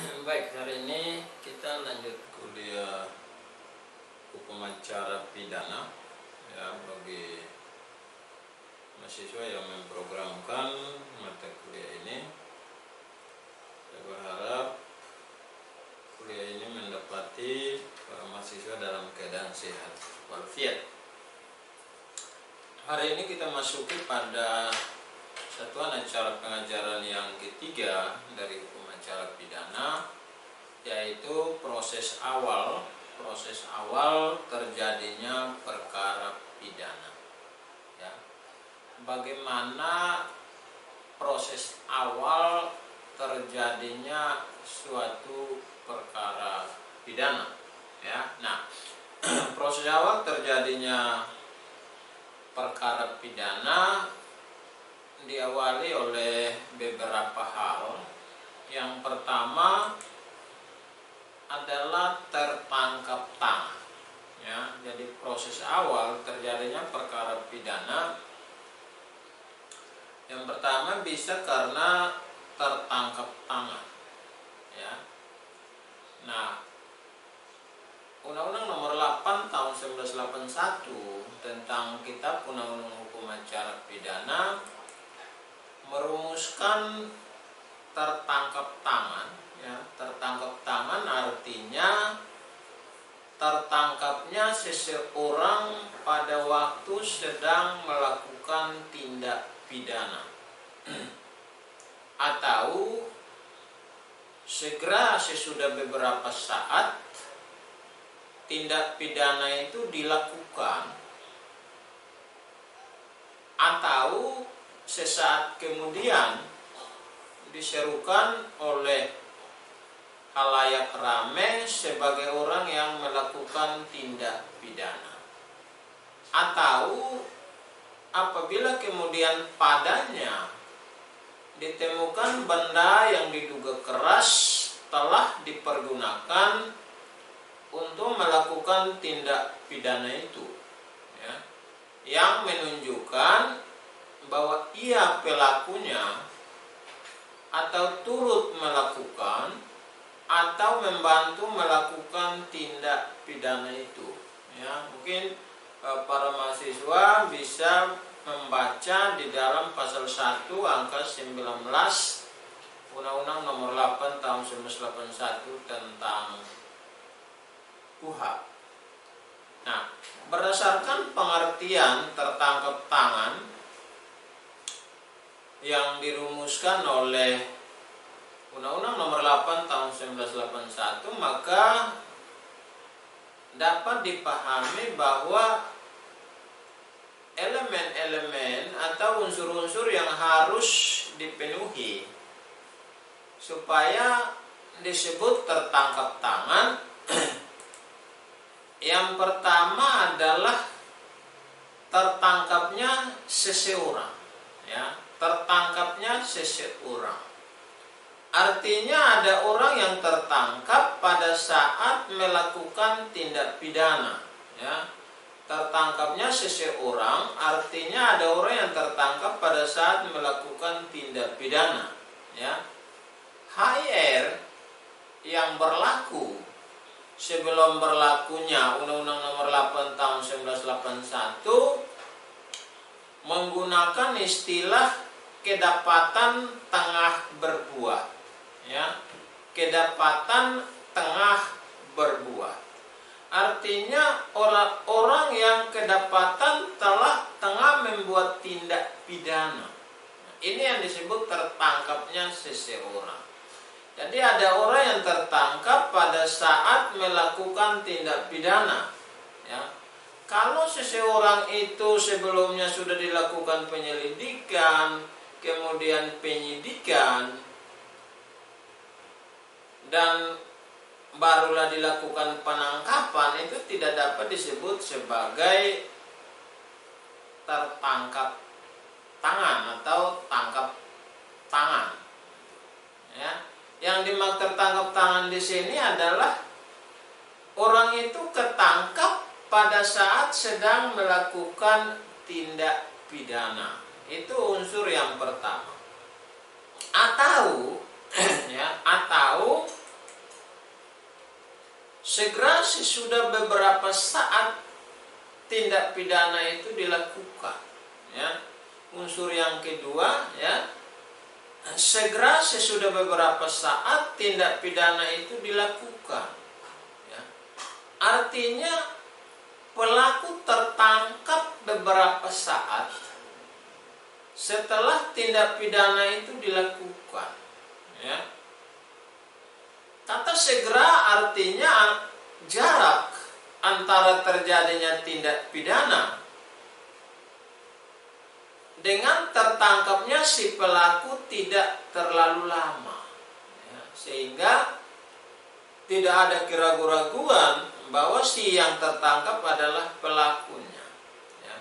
Baik, hari ini kita lanjut kuliah hukum acara pidana ya, bagi mahasiswa yang memprogramkan mata kuliah ini. Saya berharap kuliah ini mendapati para mahasiswa dalam keadaan sehat walafiat. Hari ini kita masuki pada satuan acara pengajaran yang ketiga dari hukum acara pidana, yaitu proses awal terjadinya perkara pidana. Ya. Bagaimana proses awal terjadinya suatu perkara pidana? Ya. Nah, proses awal terjadinya perkara pidana diawali oleh beberapa hal. Yang pertama adalah tertangkap tangan. Ya, jadi proses awal terjadinya perkara pidana yang pertama bisa karena tertangkap tangan. Ya. Nah, Undang-Undang Nomor 8 Tahun 1981 tentang Kitab Undang-Undang Hukum Acara Pidana merumuskan tertangkap tangan. Ya, tertangkap tangan artinya tertangkapnya seseorang pada waktu sedang melakukan tindak pidana atau segera sesudah beberapa saat tindak pidana itu dilakukan, atau sesaat kemudian diserukan oleh khalayak ramai sebagai orang yang melakukan tindak pidana, atau apabila kemudian padanya ditemukan benda yang diduga keras telah dipergunakan untuk melakukan tindak pidana itu, ya, yang menunjukkan bahwa ia pelakunya atau turut melakukan atau membantu melakukan tindak pidana itu. Ya, mungkin para mahasiswa bisa membaca di dalam pasal 1 angka 19 Undang-Undang Nomor 8 Tahun 1981 tentang KUHP. Nah, berdasarkan pengertian tertangkap tangan yang dirumuskan oleh Undang-Undang Nomor 8 Tahun 1981, maka dapat dipahami bahwa elemen-elemen atau unsur-unsur yang harus dipenuhi supaya disebut tertangkap tangan. Yang pertama adalah tertangkapnya seseorang, ya, tertangkapnya seseorang. Artinya ada orang yang tertangkap pada saat melakukan tindak pidana, ya. Tertangkapnya seseorang artinya ada orang yang tertangkap pada saat melakukan tindak pidana, ya. HIR yang berlaku sebelum berlakunya Undang-Undang Nomor 8 Tahun 1981 menggunakan istilah kedapatan tengah berbuat, ya, kedapatan tengah berbuat. Artinya orang yang kedapatan tengah membuat tindak pidana. Ini yang disebut tertangkapnya seseorang. Jadi ada orang yang tertangkap pada saat melakukan tindak pidana. Ya. Kalau seseorang itu sebelumnya sudah dilakukan penyelidikan, kemudian penyidikan, dan barulah dilakukan penangkapan, itu tidak dapat disebut sebagai tertangkap tangan atau tangkap tangan. Ya. Yang dimaksud tertangkap tangan di sini adalah orang itu ketangkap pada saat sedang melakukan tindak pidana. Itu unsur yang pertama. Atau ya, atau segera sesudah beberapa saat tindak pidana itu dilakukan. Ya. Unsur yang kedua, ya, segera sesudah beberapa saat tindak pidana itu dilakukan. Ya. Artinya pelaku tertangkap beberapa saat setelah tindak pidana itu dilakukan. Ya. Kata segera artinya jarak antara terjadinya tindak pidana dengan tertangkapnya si pelaku tidak terlalu lama, ya, sehingga tidak ada keraguan-raguan bahwa si yang tertangkap adalah pelakunya. Ya.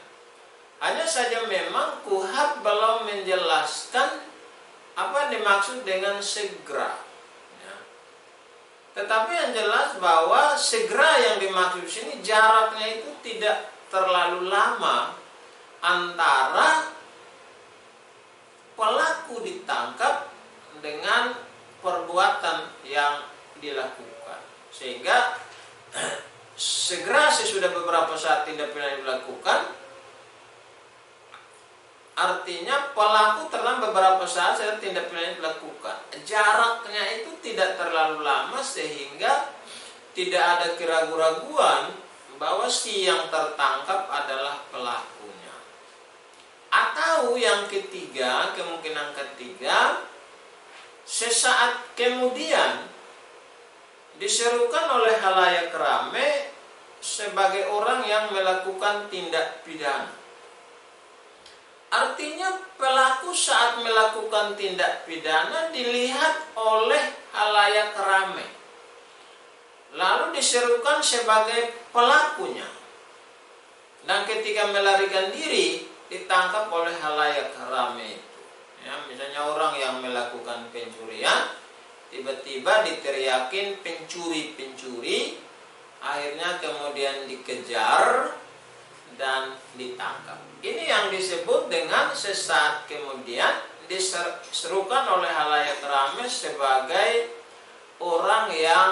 Hanya saja memang KUHP belum menjelaskan apa dimaksud dengan segera. Ya. Tetapi yang jelas bahwa segera yang dimaksud sini jaraknya itu tidak terlalu lama antara pelaku ditangkap dengan perbuatan yang dilakukan, sehingga segera sesudah beberapa saat tindak pidana dilakukan artinya pelaku telah beberapa saat setelah tindak pidana dilakukan. Jaraknya itu tidak terlalu lama sehingga tidak ada keraguan-raguan bahwa si yang tertangkap adalah pelakunya. Atau yang ketiga, kemungkinan ketiga, sesaat kemudian diserukan oleh halayak ramai sebagai orang yang melakukan tindak pidana. Artinya pelaku saat melakukan tindak pidana dilihat oleh halayak ramai, lalu diserukan sebagai pelakunya, dan ketika melarikan diri ditangkap oleh halayak ramai itu. Ya, misalnya orang yang melakukan pencurian tiba-tiba diteriakin pencuri, akhirnya kemudian dikejar dan ditangkap. Ini yang disebut dengan sesaat kemudian diserukan oleh halayak ramai sebagai orang yang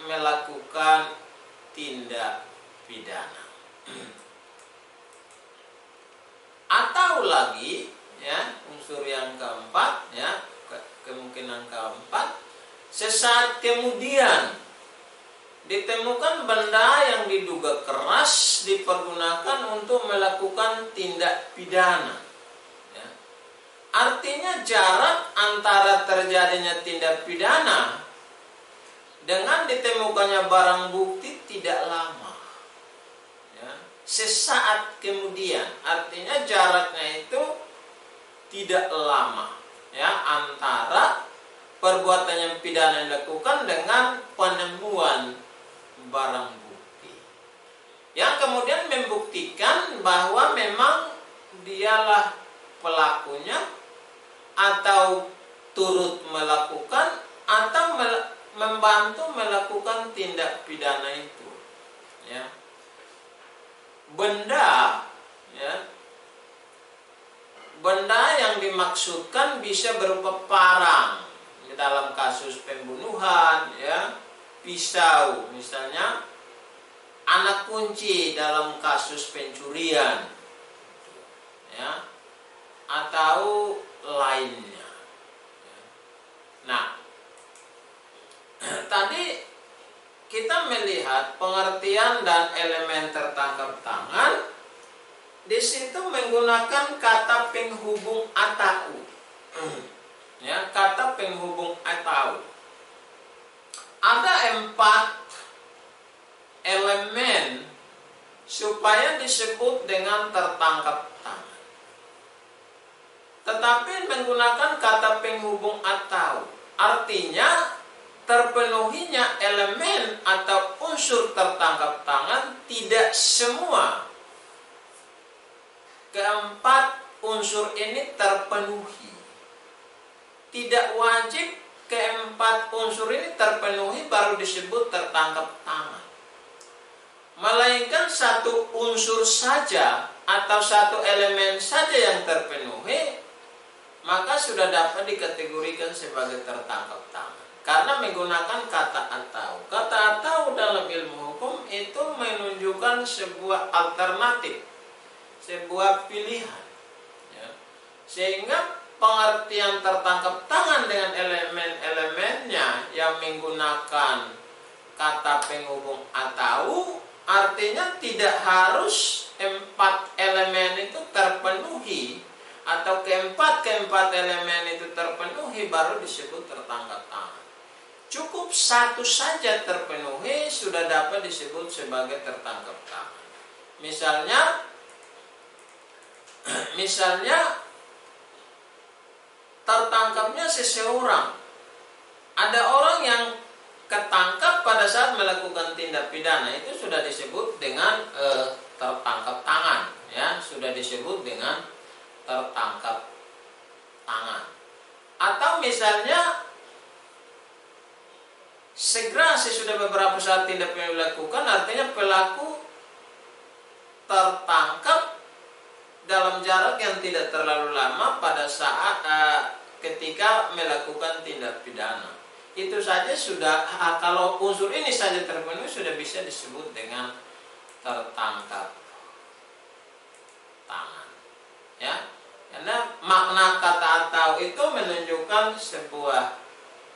melakukan tindak pidana. Atau lagi, ya, unsur yang keempat, ya, kemungkinan keempat, sesaat kemudian ditemukan benda yang diduga keras dipergunakan untuk melakukan tindak pidana. Ya. Artinya jarak antara terjadinya tindak pidana dengan ditemukannya barang bukti tidak lama. Ya. Sesaat kemudian, artinya jaraknya itu tidak lama, ya, antara perbuatan yang pidana yang dilakukan dengan penemuan barang bukti yang kemudian membuktikan bahwa memang dialah pelakunya atau turut melakukan atau membantu melakukan tindak pidana itu. Ya. Benda, ya, benda yang dimaksudkan bisa berupa parang dalam kasus pembunuhan, ya, pisau misalnya, anak kunci dalam kasus pencurian, ya, atau lainnya. Nah, tadi kita melihat pengertian dan elemen tertangkap tangan di situ menggunakan kata penghubung atau, ya, kata penghubung atau. Ada 4 elemen supaya disebut dengan tertangkap tangan. Tetapi menggunakan kata penghubung atau, artinya terpenuhinya elemen atau unsur tertangkap tangan tidak semua keempat unsur ini terpenuhi. Tidak wajib keempat unsur ini terpenuhi baru disebut tertangkap tangan. Melainkan satu unsur saja atau satu elemen saja yang terpenuhi, maka sudah dapat dikategorikan sebagai tertangkap tangan. karena menggunakan kata atau. Kata atau dalam ilmu hukum itu menunjukkan sebuah alternatif, sebuah pilihan, ya. Sehingga pengertian tertangkap tangan dengan elemen-elemennya yang menggunakan kata penghubung atau, artinya tidak harus 4 elemen itu terpenuhi atau keempat elemen itu terpenuhi baru disebut tertangkap tangan. Cukup satu saja terpenuhi sudah dapat disebut sebagai tertangkap tangan. Misalnya tertangkapnya seseorang. Ada orang yang ketangkap pada saat melakukan tindak pidana, itu sudah disebut dengan tertangkap tangan, ya, sudah disebut dengan tertangkap tangan. Atau misalnya segera sesudah beberapa saat tindak pidana dilakukan, artinya pelaku tertangkap dalam jarak yang tidak terlalu lama pada saat ketika melakukan tindak pidana. Itu saja sudah, kalau unsur ini saja terpenuhi sudah bisa disebut dengan tertangkap tangan, ya. Karena makna kata atau itu menunjukkan sebuah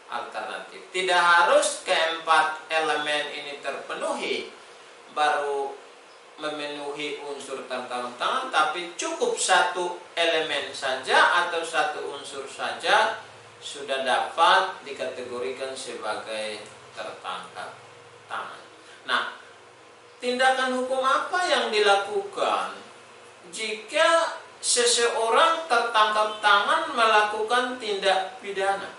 alternatif. Tidak harus keempat elemen ini terpenuhi baru memenuhi unsur tertangkap tangan, tapi cukup satu elemen saja atau satu unsur saja sudah dapat dikategorikan sebagai tertangkap tangan. Nah, tindakan hukum apa yang dilakukan jika seseorang tertangkap tangan melakukan tindak pidana?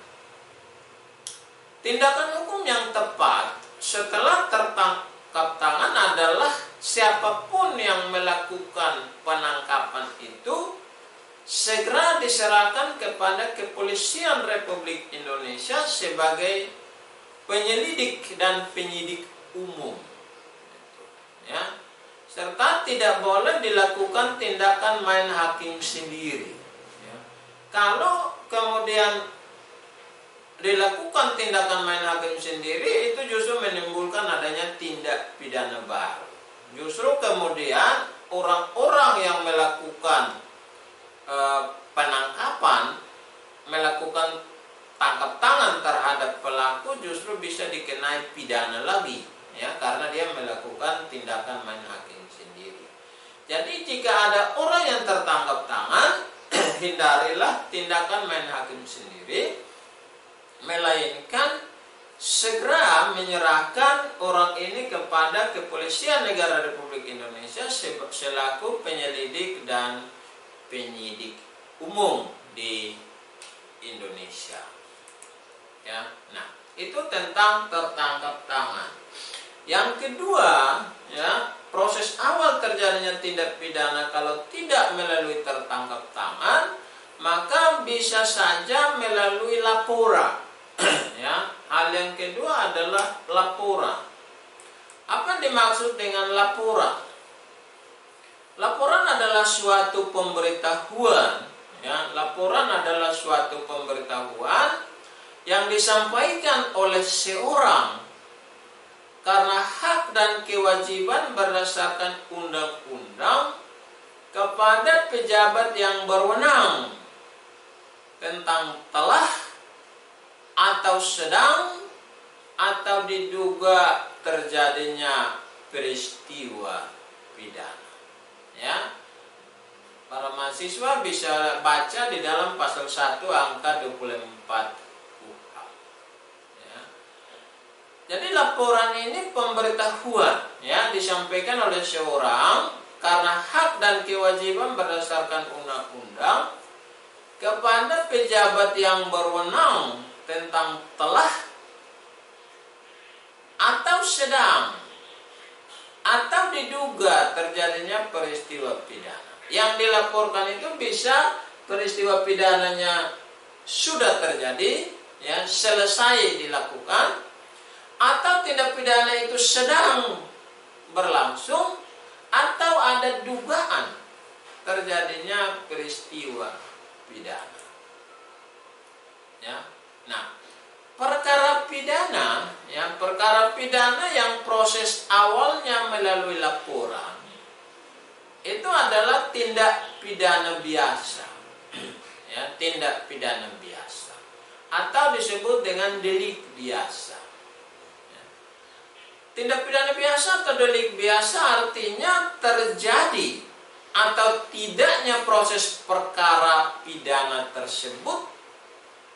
Tindakan hukum yang tepat setelah tertangkap tangan adalah siapapun yang melakukan penangkapan itu segera diserahkan kepada Kepolisian Republik Indonesia sebagai penyelidik dan penyidik umum, ya. Serta tidak boleh dilakukan tindakan main hakim sendiri, ya. Kalau kemudian dilakukan tindakan main hakim sendiri, itu justru menimbulkan adanya tindak pidana baru. Justru kemudian orang-orang yang melakukan penangkapan, melakukan tangkap tangan terhadap pelaku justru bisa dikenai pidana lagi, ya, karena dia melakukan tindakan main hakim sendiri. Jadi jika ada orang yang tertangkap tangan, hindarilah tindakan main hakim sendiri, melainkan segera menyerahkan orang ini kepada Kepolisian Negara Republik Indonesia selaku penyelidik dan penyidik umum di Indonesia, ya. Nah, itu tentang tertangkap tangan. Yang kedua, ya, proses awal terjadinya tindak pidana kalau tidak melalui tertangkap tangan, maka bisa saja melalui laporan. Ya, hal yang kedua adalah laporan. Apa dimaksud dengan laporan? Laporan adalah suatu pemberitahuan, ya. Laporan adalah suatu pemberitahuan yang disampaikan oleh seorang karena hak dan kewajiban berdasarkan undang-undang kepada pejabat yang berwenang tentang telah atau sedang atau diduga terjadinya peristiwa pidana, ya. Para mahasiswa bisa baca di dalam pasal 1 angka 24 KUHP, ya. Jadi laporan ini pemberitahuan, ya, disampaikan oleh seorang karena hak dan kewajiban berdasarkan undang-undang kepada pejabat yang berwenang tentang telah atau sedang atau diduga terjadinya peristiwa pidana. Yang dilaporkan itu bisa peristiwa pidananya sudah terjadi, ya, selesai dilakukan, atau tindak pidana itu sedang berlangsung, atau ada dugaan terjadinya peristiwa pidana, ya. Nah, perkara pidana, ya, perkara pidana yang proses awalnya melalui laporan itu adalah tindak pidana biasa, ya, tindak pidana biasa, atau disebut dengan delik biasa. Ya. Tindak pidana biasa atau delik biasa artinya terjadi atau tidaknya proses perkara pidana tersebut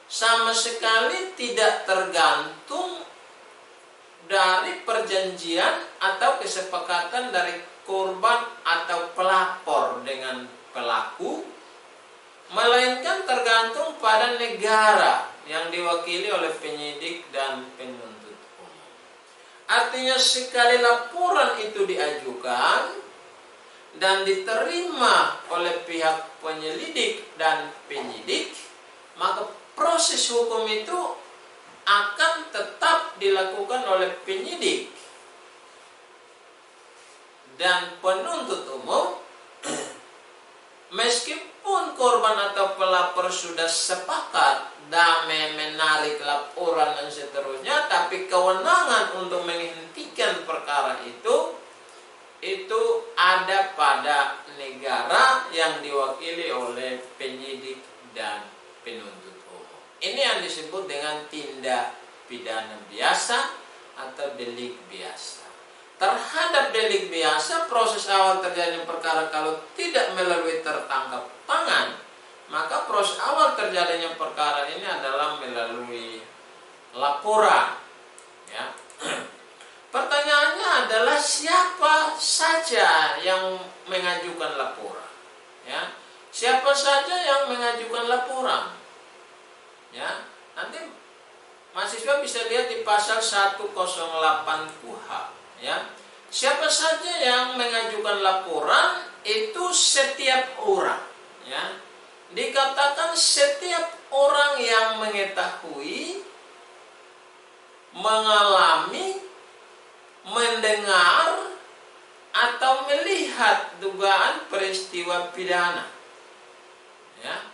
sama sekali tidak tergantung dari perjanjian atau kesepakatan dari korban atau pelapor dengan pelaku, melainkan tergantung pada negara yang diwakili oleh penyidik dan penuntut umum. Artinya sekali laporan itu diajukan dan diterima oleh pihak penyelidik dan penyidik, maka proses hukum itu akan tetap dilakukan oleh penyidik dan penuntut umum meskipun korban atau pelapor sudah sepakat damai menarik laporan dan seterusnya, tapi kewenangan untuk menghentikan perkara itu ada pada negara yang diwakili oleh penyidik dan penuntut umum. Ini yang disebut dengan tindak pidana biasa atau delik biasa. Terhadap delik biasa, proses awal terjadinya perkara kalau tidak melalui tertangkap tangan, maka proses awal terjadinya perkara ini adalah melalui laporan. Ya. Pertanyaannya adalah siapa saja yang mengajukan laporan? Ya, siapa saja yang mengajukan laporan? Ya, nanti mahasiswa bisa lihat di pasal 108 KUH. Ya, siapa saja yang mengajukan laporan itu setiap orang. Ya, dikatakan setiap orang yang mengetahui, mengalami, mendengar atau melihat dugaan peristiwa pidana. Ya.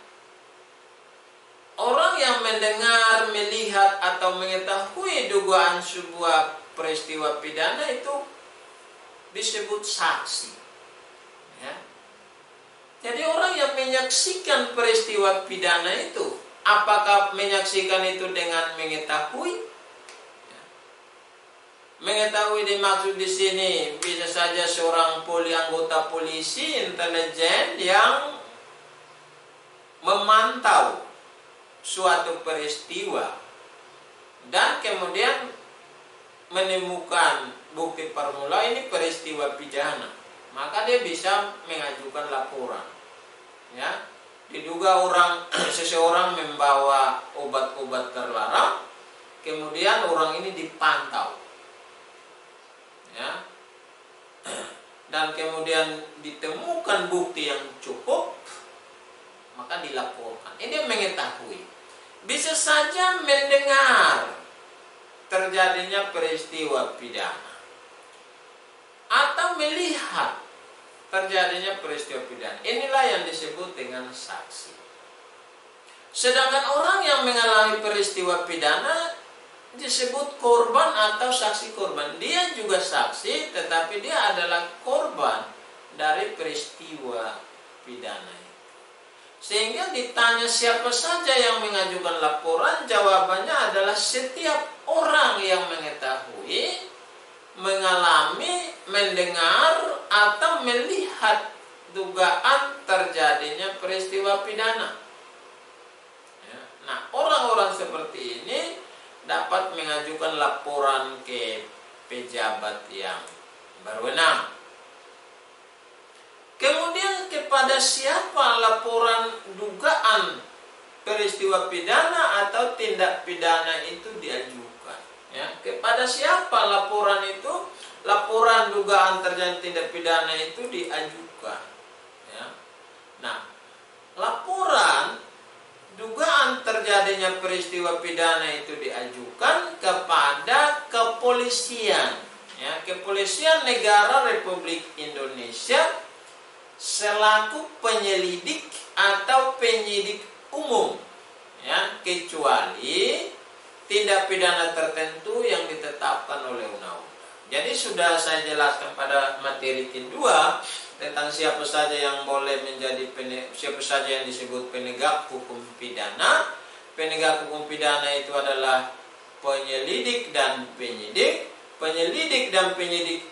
Orang yang mendengar, melihat atau mengetahui dugaan sebuah peristiwa pidana itu disebut saksi. Ya. Jadi orang yang menyaksikan peristiwa pidana itu, apakah menyaksikan itu dengan mengetahui? Mengetahui dimaksud di sini bisa saja seorang anggota polisi intelijen yang memantau suatu peristiwa dan kemudian menemukan bukti permulaan ini peristiwa pidana, maka dia bisa mengajukan laporan. Ya, diduga seseorang membawa obat-obat terlarang, kemudian orang ini dipantau. Ya, dan kemudian ditemukan bukti yang cukup, maka dilaporkan. Ini mengetahui. Bisa saja mendengar terjadinya peristiwa pidana atau melihat terjadinya peristiwa pidana. Inilah yang disebut dengan saksi. Sedangkan orang yang mengalami peristiwa pidana disebut korban atau saksi korban. Dia juga saksi, tetapi dia adalah korban dari peristiwa pidana. Sehingga ditanya siapa saja yang mengajukan laporan, jawabannya adalah setiap orang yang mengetahui, mengalami, mendengar, atau melihat dugaan terjadinya peristiwa pidana. Ya. Nah, orang-orang seperti ini dapat mengajukan laporan ke pejabat yang berwenang. Kemudian kepada siapa laporan dugaan peristiwa pidana atau tindak pidana itu diajukan? Ya, kepada siapa laporan itu, laporan dugaan terjadi tindak pidana itu diajukan? Ya. Nah, laporan dugaan terjadinya peristiwa pidana itu diajukan kepada kepolisian, ya, kepolisian negara Republik Indonesia selaku penyelidik atau penyidik umum, ya, kecuali tindak pidana tertentu yang ditetapkan oleh undang-undang. Jadi sudah saya jelaskan pada materi kedua tentang siapa saja yang boleh menjadi siapa saja yang disebut penegak hukum pidana. Penegak hukum pidana itu adalah penyelidik dan penyidik. Penyelidik dan penyidik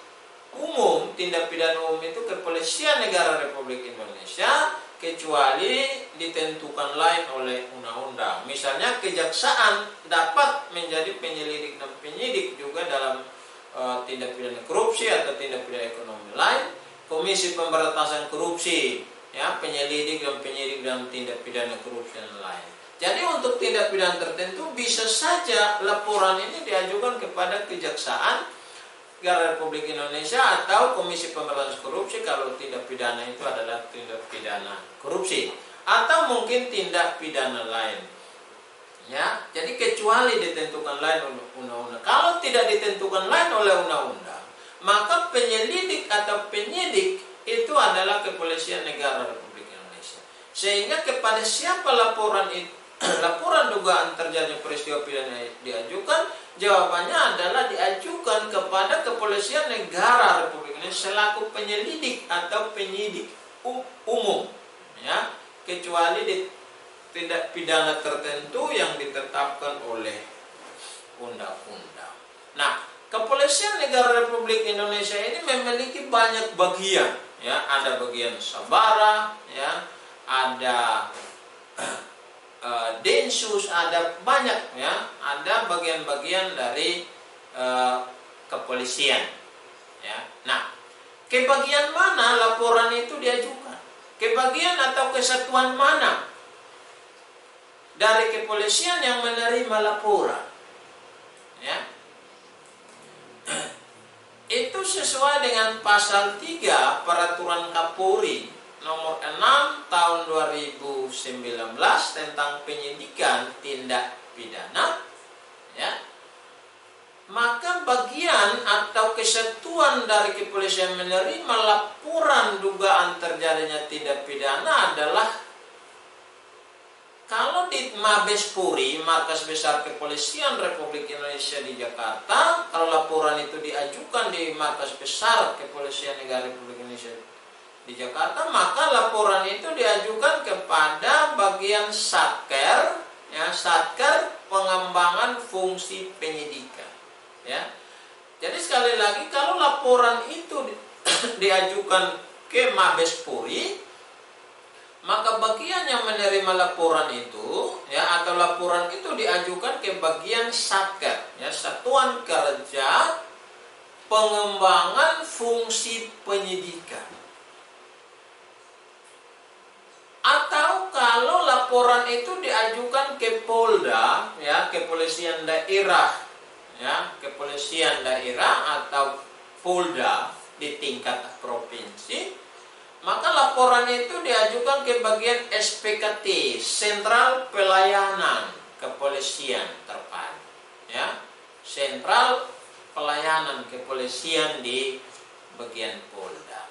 umum, tindak pidana umum itu Kepolisian Negara Republik Indonesia, kecuali ditentukan lain oleh undang-undang. Misalnya kejaksaan dapat menjadi penyelidik dan penyidik juga dalam tindak pidana korupsi atau tindak pidana ekonomi lain. Komisi Pemberantasan Korupsi, ya, penyelidik dan penyidik dalam tindak pidana korupsi dan lain. Jadi untuk tindak pidana tertentu bisa saja laporan ini diajukan kepada Kejaksaan Negara Republik Indonesia atau Komisi Pemberantasan Korupsi kalau tindak pidana itu adalah tindak pidana korupsi atau mungkin tindak pidana lain. Ya, jadi kecuali ditentukan lain oleh undang-undang. Kalau tidak ditentukan lain oleh undang-undang, maka penyelidik atau penyidik itu adalah Kepolisian Negara Republik Indonesia. Sehingga kepada siapa laporan itu, laporan dugaan terjadi peristiwa pidana diajukan, jawabannya adalah diajukan kepada Kepolisian Negara Republik Indonesia selaku penyelidik atau penyidik umum, ya, kecuali di tindak pidana tertentu yang ditetapkan oleh undang-undang. Nah, Kepolisian Negara Republik Indonesia ini memiliki banyak bagian, ya, ada bagian sabara, ya, ada Densus, ada banyak, ya, ada bagian-bagian dari kepolisian, ya. Nah, ke bagian mana laporan itu diajukan? Ke bagian atau kesatuan mana dari kepolisian yang menerima laporan, ya? Itu sesuai dengan pasal 3 Peraturan Kapolri nomor 6 tahun 2019 tentang penyidikan tindak pidana, ya. Maka bagian atau kesatuan dari kepolisian menerima laporan dugaan terjadinya tindak pidana adalah kalau di Mabes Polri, Markas Besar Kepolisian Republik Indonesia di Jakarta, kalau laporan itu diajukan di Markas Besar Kepolisian Negara Republik Indonesia di Jakarta, maka laporan itu diajukan kepada bagian Satker, ya, Satker Pengembangan Fungsi Penyidikan, ya. Jadi sekali lagi, kalau laporan itu diajukan ke Mabes Polri, maka bagian yang menerima laporan itu, ya, atau laporan itu diajukan ke bagian Satker, ya, Satuan Kerja Pengembangan Fungsi Penyidikan. Atau kalau laporan itu diajukan ke Polda, ya, Kepolisian Daerah, ya, Kepolisian Daerah atau Polda di tingkat provinsi, maka laporan itu diajukan ke bagian SPKT, Sentral Pelayanan Kepolisian Terpadu, ya, Sentral Pelayanan Kepolisian di bagian Polda.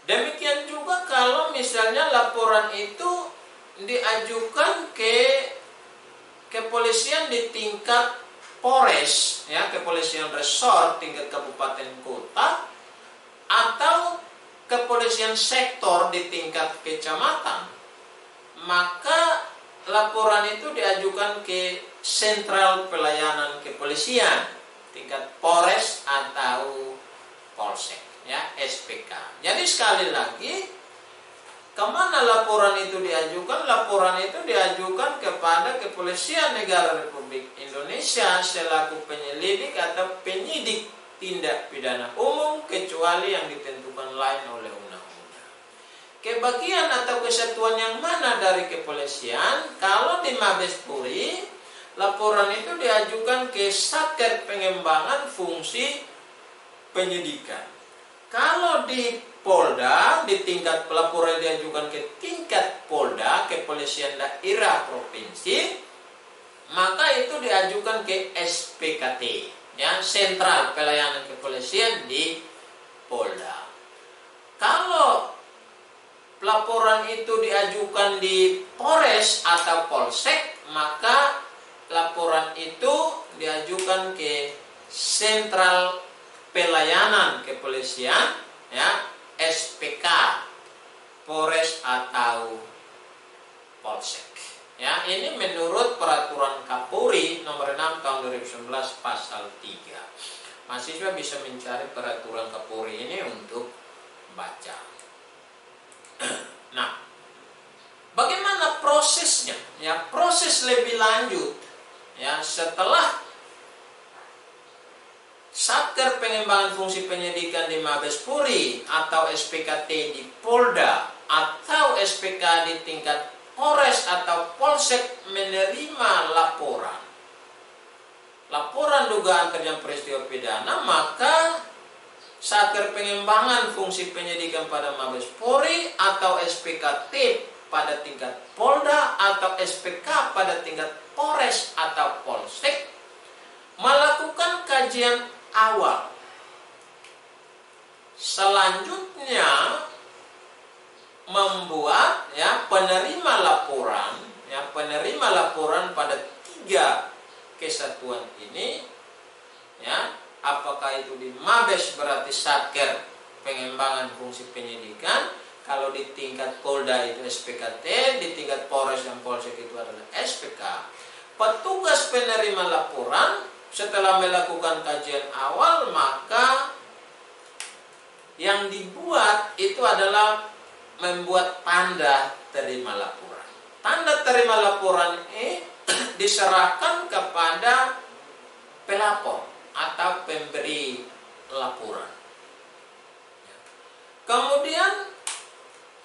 Demikian juga kalau misalnya laporan itu diajukan ke kepolisian di tingkat Polres, ya, kepolisian resort tingkat kabupaten kota, atau kepolisian sektor di tingkat kecamatan, maka laporan itu diajukan ke Sentral Pelayanan Kepolisian tingkat Polres atau Polsek, ya, SPK. Jadi sekali lagi, kemana laporan itu diajukan? Laporan itu diajukan kepada Kepolisian Negara Republik Indonesia selaku penyelidik atau penyidik tindak pidana umum, kecuali yang ditentukan lain oleh undang-undang. Kebagian atau kesatuan yang mana dari kepolisian? Kalau di Mabes Polri, laporan itu diajukan ke Satker Pengembangan Fungsi Penyidikan. Kalau di Polda, di tingkat pelaporan diajukan ke tingkat Polda, Kepolisian Daerah Provinsi, maka itu diajukan ke SPKT, ya, Sentral Pelayanan Kepolisian di Polda. Kalau laporan itu diajukan di Polres atau Polsek, maka laporan itu diajukan ke Sentral Pelayanan Kepolisian, ya, SPK, Polres atau Polsek. Ya, ini menurut peraturan Kapolri nomor 6 tahun 2019 pasal 3. Mahasiswa bisa mencari peraturan Kapolri ini untuk baca. Nah, bagaimana prosesnya? Ya, proses lebih lanjut, ya, setelah Satker Pengembangan Fungsi Penyidikan di Mabes Polri atau SPKT di Polda atau SPK di tingkat Polres atau Polsek menerima laporan dugaan terjadi peristiwa pidana, maka Satker Pengembangan Fungsi Penyidikan pada Mabes Polri atau SPKT pada tingkat Polda atau SPK pada tingkat Polres atau Polsek melakukan kajian awal. Selanjutnya membuat, ya, penerima laporan pada 3 kesatuan ini, ya, apakah itu di Mabes berarti Satker Pengembangan Fungsi Penyidikan, kalau di tingkat Polda itu SPKT, di tingkat Polres dan Polsek itu adalah SPK. Petugas penerima laporan setelah melakukan kajian awal, maka yang dibuat itu adalah membuat tanda terima laporan. Tanda terima laporan ini diserahkan kepada pelapor atau pemberi laporan. Kemudian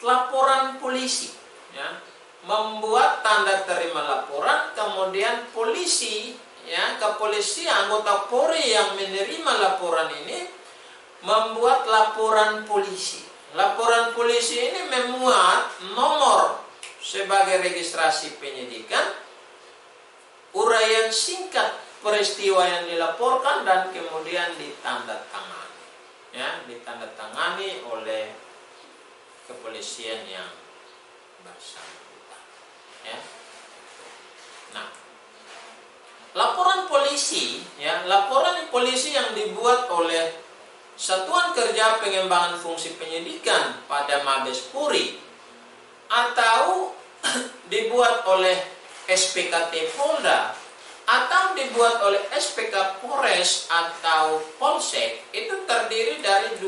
laporan polisi, ya, membuat tanda terima laporan, kemudian polisi, ya, kepolisian, anggota Polri yang menerima laporan ini membuat laporan polisi. Laporan polisi ini memuat nomor sebagai registrasi penyidikan, uraian singkat peristiwa yang dilaporkan, dan kemudian ditandatangani, ya, ditandatangani oleh kepolisian yang bersangkutan, ya. Nah, laporan polisi, ya, laporan polisi yang dibuat oleh Satuan Kerja Pengembangan Fungsi Penyidikan pada Mabes Polri atau dibuat oleh SPKT Polda atau dibuat oleh SPK Polres atau Polsek itu terdiri dari 2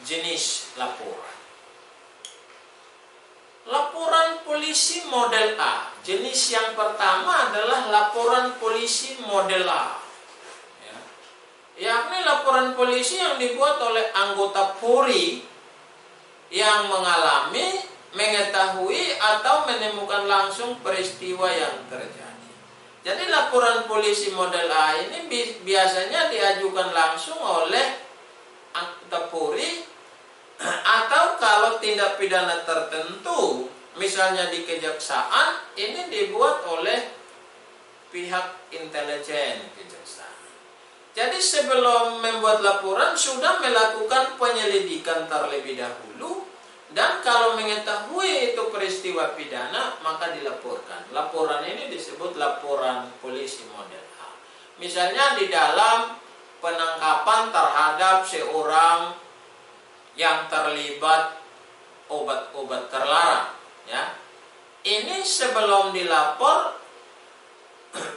jenis laporan. Laporan polisi model A. Jenis yang pertama adalah laporan polisi model A, ya, yakni laporan polisi yang dibuat oleh anggota Polri yang mengalami, mengetahui atau menemukan langsung peristiwa yang terjadi. Jadi laporan polisi model A ini biasanya diajukan langsung oleh anggota Polri, atau kalau tindak pidana tertentu, misalnya di kejaksaan, ini dibuat oleh pihak intelijen kejaksaan. Jadi sebelum membuat laporan sudah melakukan penyelidikan terlebih dahulu, dan kalau mengetahui itu peristiwa pidana maka dilaporkan. Laporan ini disebut laporan polisi model A. Misalnya di dalam penangkapan terhadap seorang yang terlibat obat-obat terlarang, ya. Ini sebelum dilapor,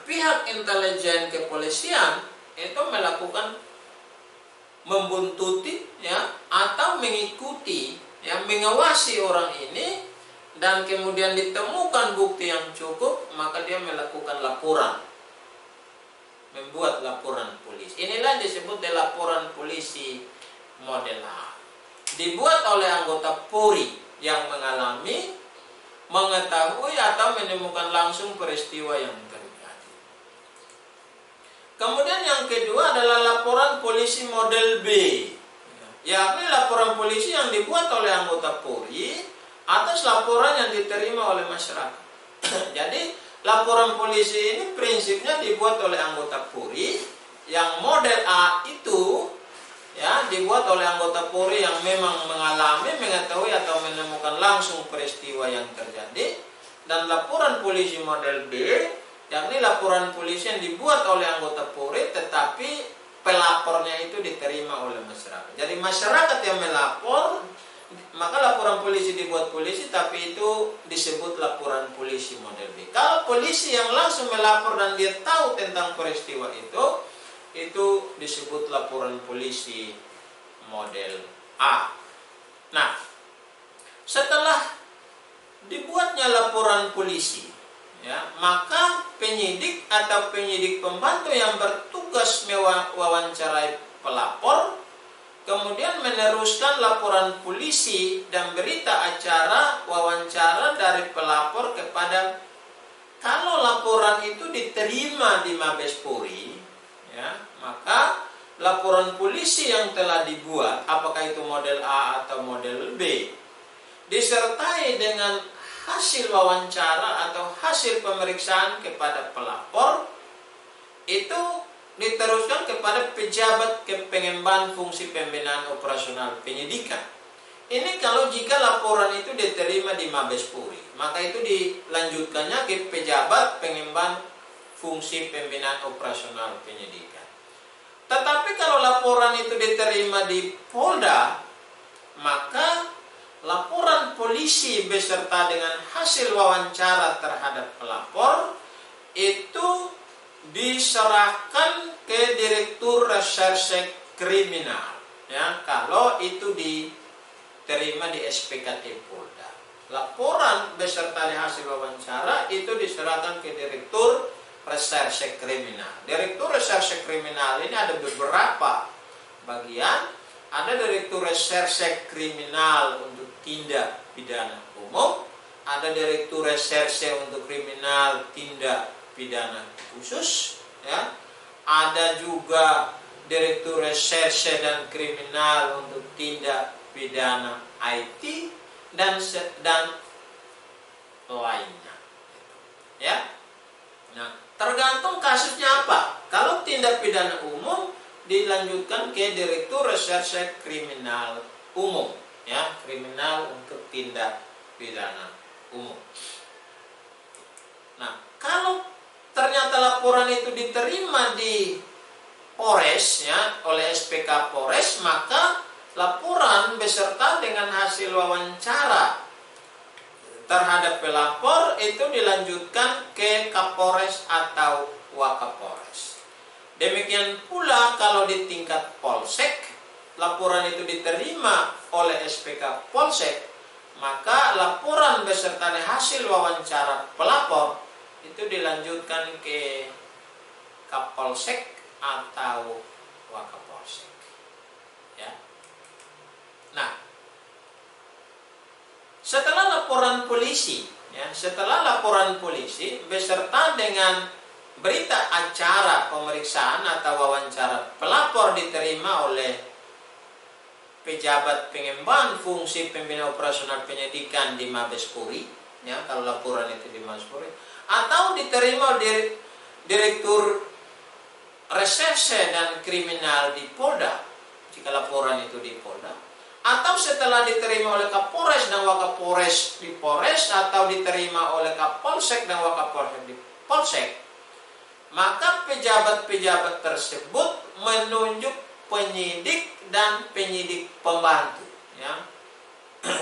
pihak intelijen kepolisian itu melakukan membuntuti, ya, atau mengikuti, ya, mengawasi orang ini, dan kemudian ditemukan bukti yang cukup, maka dia melakukan laporan, membuat laporan polisi. Inilah disebut laporan polisi model A. Dibuat oleh anggota Polri yang mengalami, mengetahui atau menemukan langsung peristiwa yang terjadi. Kemudian yang kedua adalah laporan polisi model B, yakni laporan polisi yang dibuat oleh anggota Polri atas laporan yang diterima oleh masyarakat. Jadi laporan polisi ini prinsipnya dibuat oleh anggota Polri yang model A itu, ya, dibuat oleh anggota Polri yang memang mengalami, mengetahui atau menemukan langsung peristiwa yang terjadi. dan laporan polisi model B, yakni laporan polisi yang dibuat oleh anggota Polri tetapi pelapornya itu diterima oleh masyarakat. Jadi masyarakat yang melapor, maka laporan polisi dibuat polisi, tapi itu disebut laporan polisi model B. Kalau polisi yang langsung melapor dan dia tahu tentang peristiwa itu disebut laporan polisi model A. Nah, setelah dibuatnya laporan polisi, ya, maka penyidik atau penyidik pembantu yang bertugas mewawancarai pelapor kemudian meneruskan laporan polisi dan berita acara wawancara dari pelapor kepada, kalau laporan itu diterima di Mabes Polri, ya, maka laporan polisi yang telah dibuat, apakah itu model A atau model B, disertai dengan hasil wawancara atau hasil pemeriksaan kepada pelapor, itu diteruskan kepada pejabat pengemban fungsi pembinaan operasional penyidikan. Ini kalau jika laporan itu diterima di Mabes Polri, maka itu dilanjutkannya ke pejabat pengemban fungsi pembinaan operasional penyidikan. Tetapi kalau laporan itu diterima di Polda, maka laporan polisi beserta dengan hasil wawancara terhadap pelapor itu diserahkan ke Direktur Reserse Kriminal, ya, kalau itu diterima di SPKT Polda. Laporan beserta dengan hasil wawancara itu diserahkan ke Direktur Reserse Kriminal. Direktur Reserse Kriminal ini ada beberapa bagian. Ada Direktur Reserse Kriminal untuk tindak pidana umum, ada Direktur Reserse untuk kriminal tindak pidana khusus, ya. Ada juga Direktur Reserse dan Kriminal untuk tindak pidana IT dan lainnya, ya. Nah, tergantung kasusnya apa. Kalau tindak pidana umum dilanjutkan ke Direktur Reserse Kriminal Umum, ya, kriminal untuk tindak pidana umum. Nah, kalau ternyata laporan itu diterima di Polres, ya, oleh SPK Polres, maka laporan beserta dengan hasil wawancara terhadap pelapor itu dilanjutkan ke Kapolres atau Wakapolres. Demikian pula kalau di tingkat Polsek, laporan itu diterima oleh SPK Polsek, maka laporan beserta hasil wawancara pelapor itu dilanjutkan ke Kapolsek atau Wakapolsek, ya. Nah, setelah laporan polisi, ya, beserta dengan berita acara pemeriksaan atau wawancara pelapor diterima oleh pejabat pengemban fungsi pembina operasional penyidikan di Mabes Polri, ya, kalau laporan itu di Mabes Polri, atau diterima oleh Direktur Reserse dan Kriminal di Polda, jika laporan itu di Polda, atau setelah diterima oleh Kapolres dan Wakapolres di Polres, atau diterima oleh Kapolsek dan Wakapolres di Polsek, maka pejabat-pejabat tersebut menunjuk penyidik dan penyidik pembantu, ya,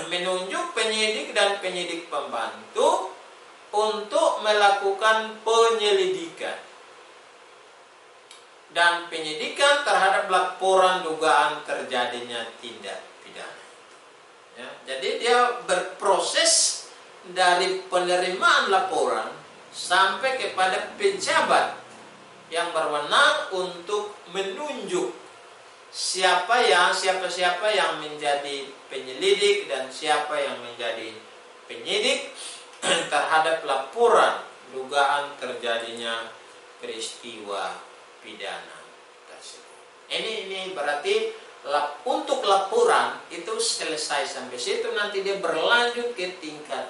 menunjuk penyidik dan penyidik pembantu untuk melakukan penyelidikan dan penyidikan terhadap laporan dugaan terjadinya tindak pidana, ya. Jadi dia berproses dari penerimaan laporan sampai kepada pejabat yang berwenang untuk menunjuk siapa yang menjadi penyelidik dan siapa yang menjadi penyidik terhadap laporan dugaan terjadinya peristiwa pidana tersebut. Ini berarti untuk laporan itu selesai sampai situ, nanti dia berlanjut ke tingkat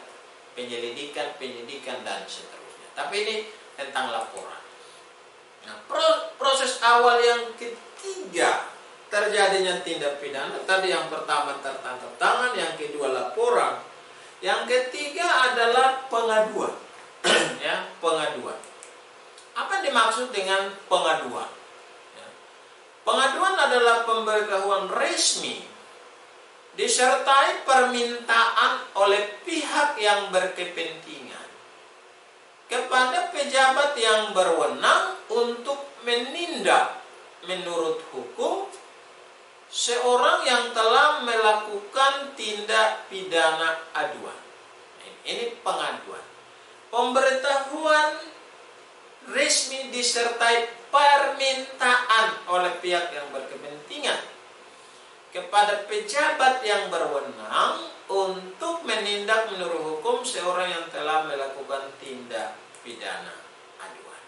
penyelidikan, penyidikan dan seterusnya. Tapi ini tentang laporan. Nah, proses awal yang ketiga terjadinya tindak pidana, tadi yang pertama tertangkap tangan, yang kedua laporan, Yang ketiga adalah pengaduan. Ya, pengaduan. Apa yang dimaksud dengan pengaduan? Ya. Pengaduan adalah pemberitahuan resmi disertai permintaan oleh pihak yang berkepentingan kepada pejabat yang berwenang untuk menindak menurut hukum seorang yang telah melakukan tindak pidana aduan. Ini pengaduan. Pemberitahuan resmi disertai permintaan oleh pihak yang berkepentingan kepada pejabat yang berwenang untuk menindak menurut hukum seorang yang telah melakukan tindak pidana aduan.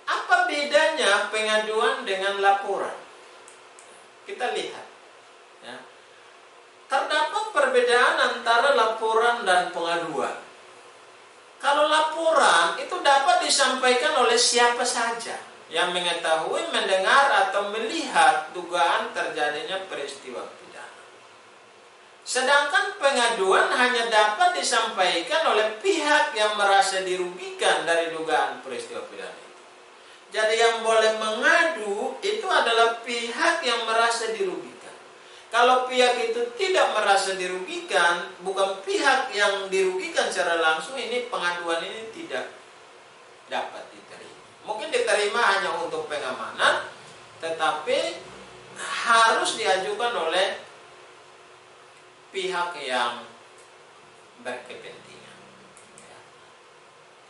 Apa bedanya pengaduan dengan laporan? Kita lihat. Ya. Terdapat perbedaan antara laporan dan pengaduan. Kalau laporan itu dapat disampaikan oleh siapa saja yang mengetahui, mendengar, atau melihat dugaan terjadinya peristiwa pidana. Sedangkan pengaduan hanya dapat disampaikan oleh pihak yang merasa dirugikan dari dugaan peristiwa pidana itu. Jadi yang boleh mengadu itu adalah pihak yang merasa dirugikan. Kalau pihak itu tidak merasa dirugikan, bukan pihak yang dirugikan secara langsung, ini pengaduan ini tidak dapat diterima. Mungkin diterima hanya untuk pengamanan, tetapi harus diajukan oleh pihak yang berkepentingan.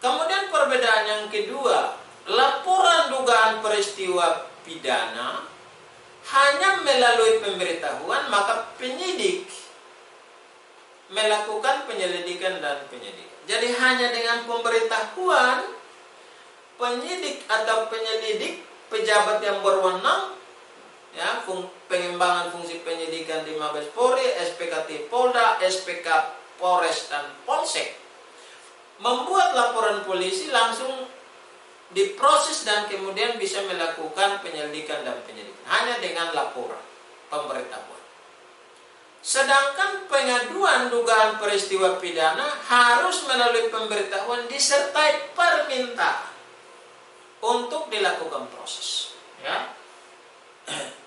Kemudian perbedaan yang kedua, laporan dugaan peristiwa pidana hanya melalui pemberitahuan, maka penyidik melakukan penyelidikan dan penyidikan. Jadi hanya dengan pemberitahuan, penyidik atau penyelidik, pejabat yang berwenang, ya, pengembangan fungsi penyidikan di Mabes Polri, SPKT Polda, SPK Polres dan Polsek, membuat laporan polisi, langsung diproses dan kemudian bisa melakukan penyelidikan dan penyidikan hanya dengan laporan, pemberitahuan. Sedangkan pengaduan dugaan peristiwa pidana harus melalui pemberitahuan disertai permintaan untuk dilakukan proses. Ya.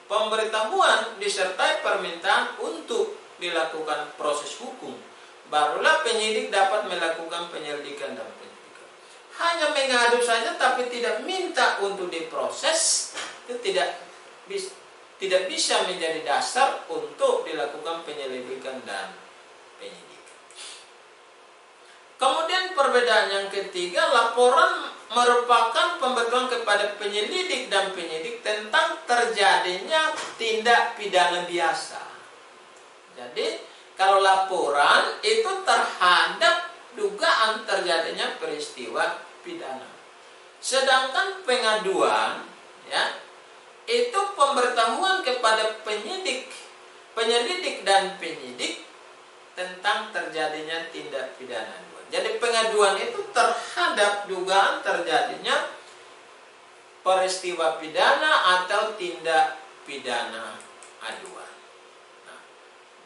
Pemberitahuan disertai permintaan untuk dilakukan proses hukum, barulah penyidik dapat melakukan penyelidikan dan penyidikan. Hanya mengadu saja tapi tidak minta untuk diproses, itu tidak bisa menjadi dasar untuk dilakukan penyelidikan dan penyidikan. Kemudian perbedaan yang ketiga, laporan merupakan pemberitahuan kepada penyelidik dan penyidik tentang terjadinya tindak pidana biasa. Jadi kalau laporan itu terhadap dugaan terjadinya peristiwa pidana. Sedangkan pengaduan, ya, itu pemberitahuan kepada penyelidik dan penyidik tentang terjadinya tindak pidana. Jadi pengaduan itu terhadap dugaan terjadinya peristiwa pidana atau tindak pidana aduan. Nah,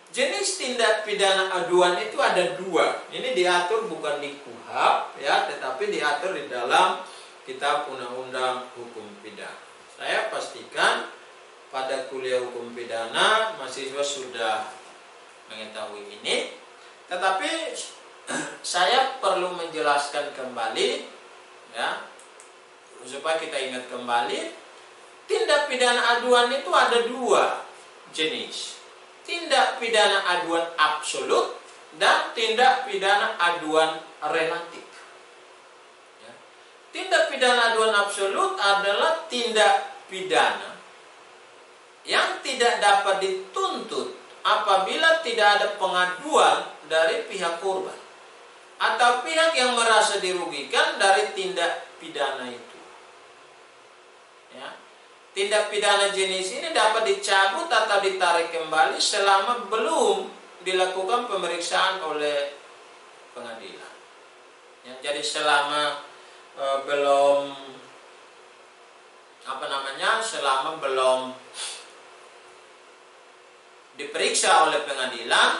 jenis tindak pidana aduan itu ada dua. Ini diatur bukan di KUHP, ya, tetapi diatur di dalam Kitab Undang-Undang Hukum Pidana. Saya pastikan pada kuliah hukum pidana mahasiswa sudah mengetahui ini, tetapi saya perlu menjelaskan kembali, ya, supaya kita ingat kembali. Tindak pidana aduan itu ada dua jenis: tindak pidana aduan absolut dan tindak pidana aduan relatif. Ya. Tindak pidana aduan absolut adalah tindak pidana yang tidak dapat dituntut apabila tidak ada pengaduan dari pihak korban atau pihak yang merasa dirugikan dari tindak pidana itu. Ya. Tindak pidana jenis ini dapat dicabut atau ditarik kembali selama belum dilakukan pemeriksaan oleh pengadilan. Ya, jadi selama selama belum diperiksa oleh pengadilan,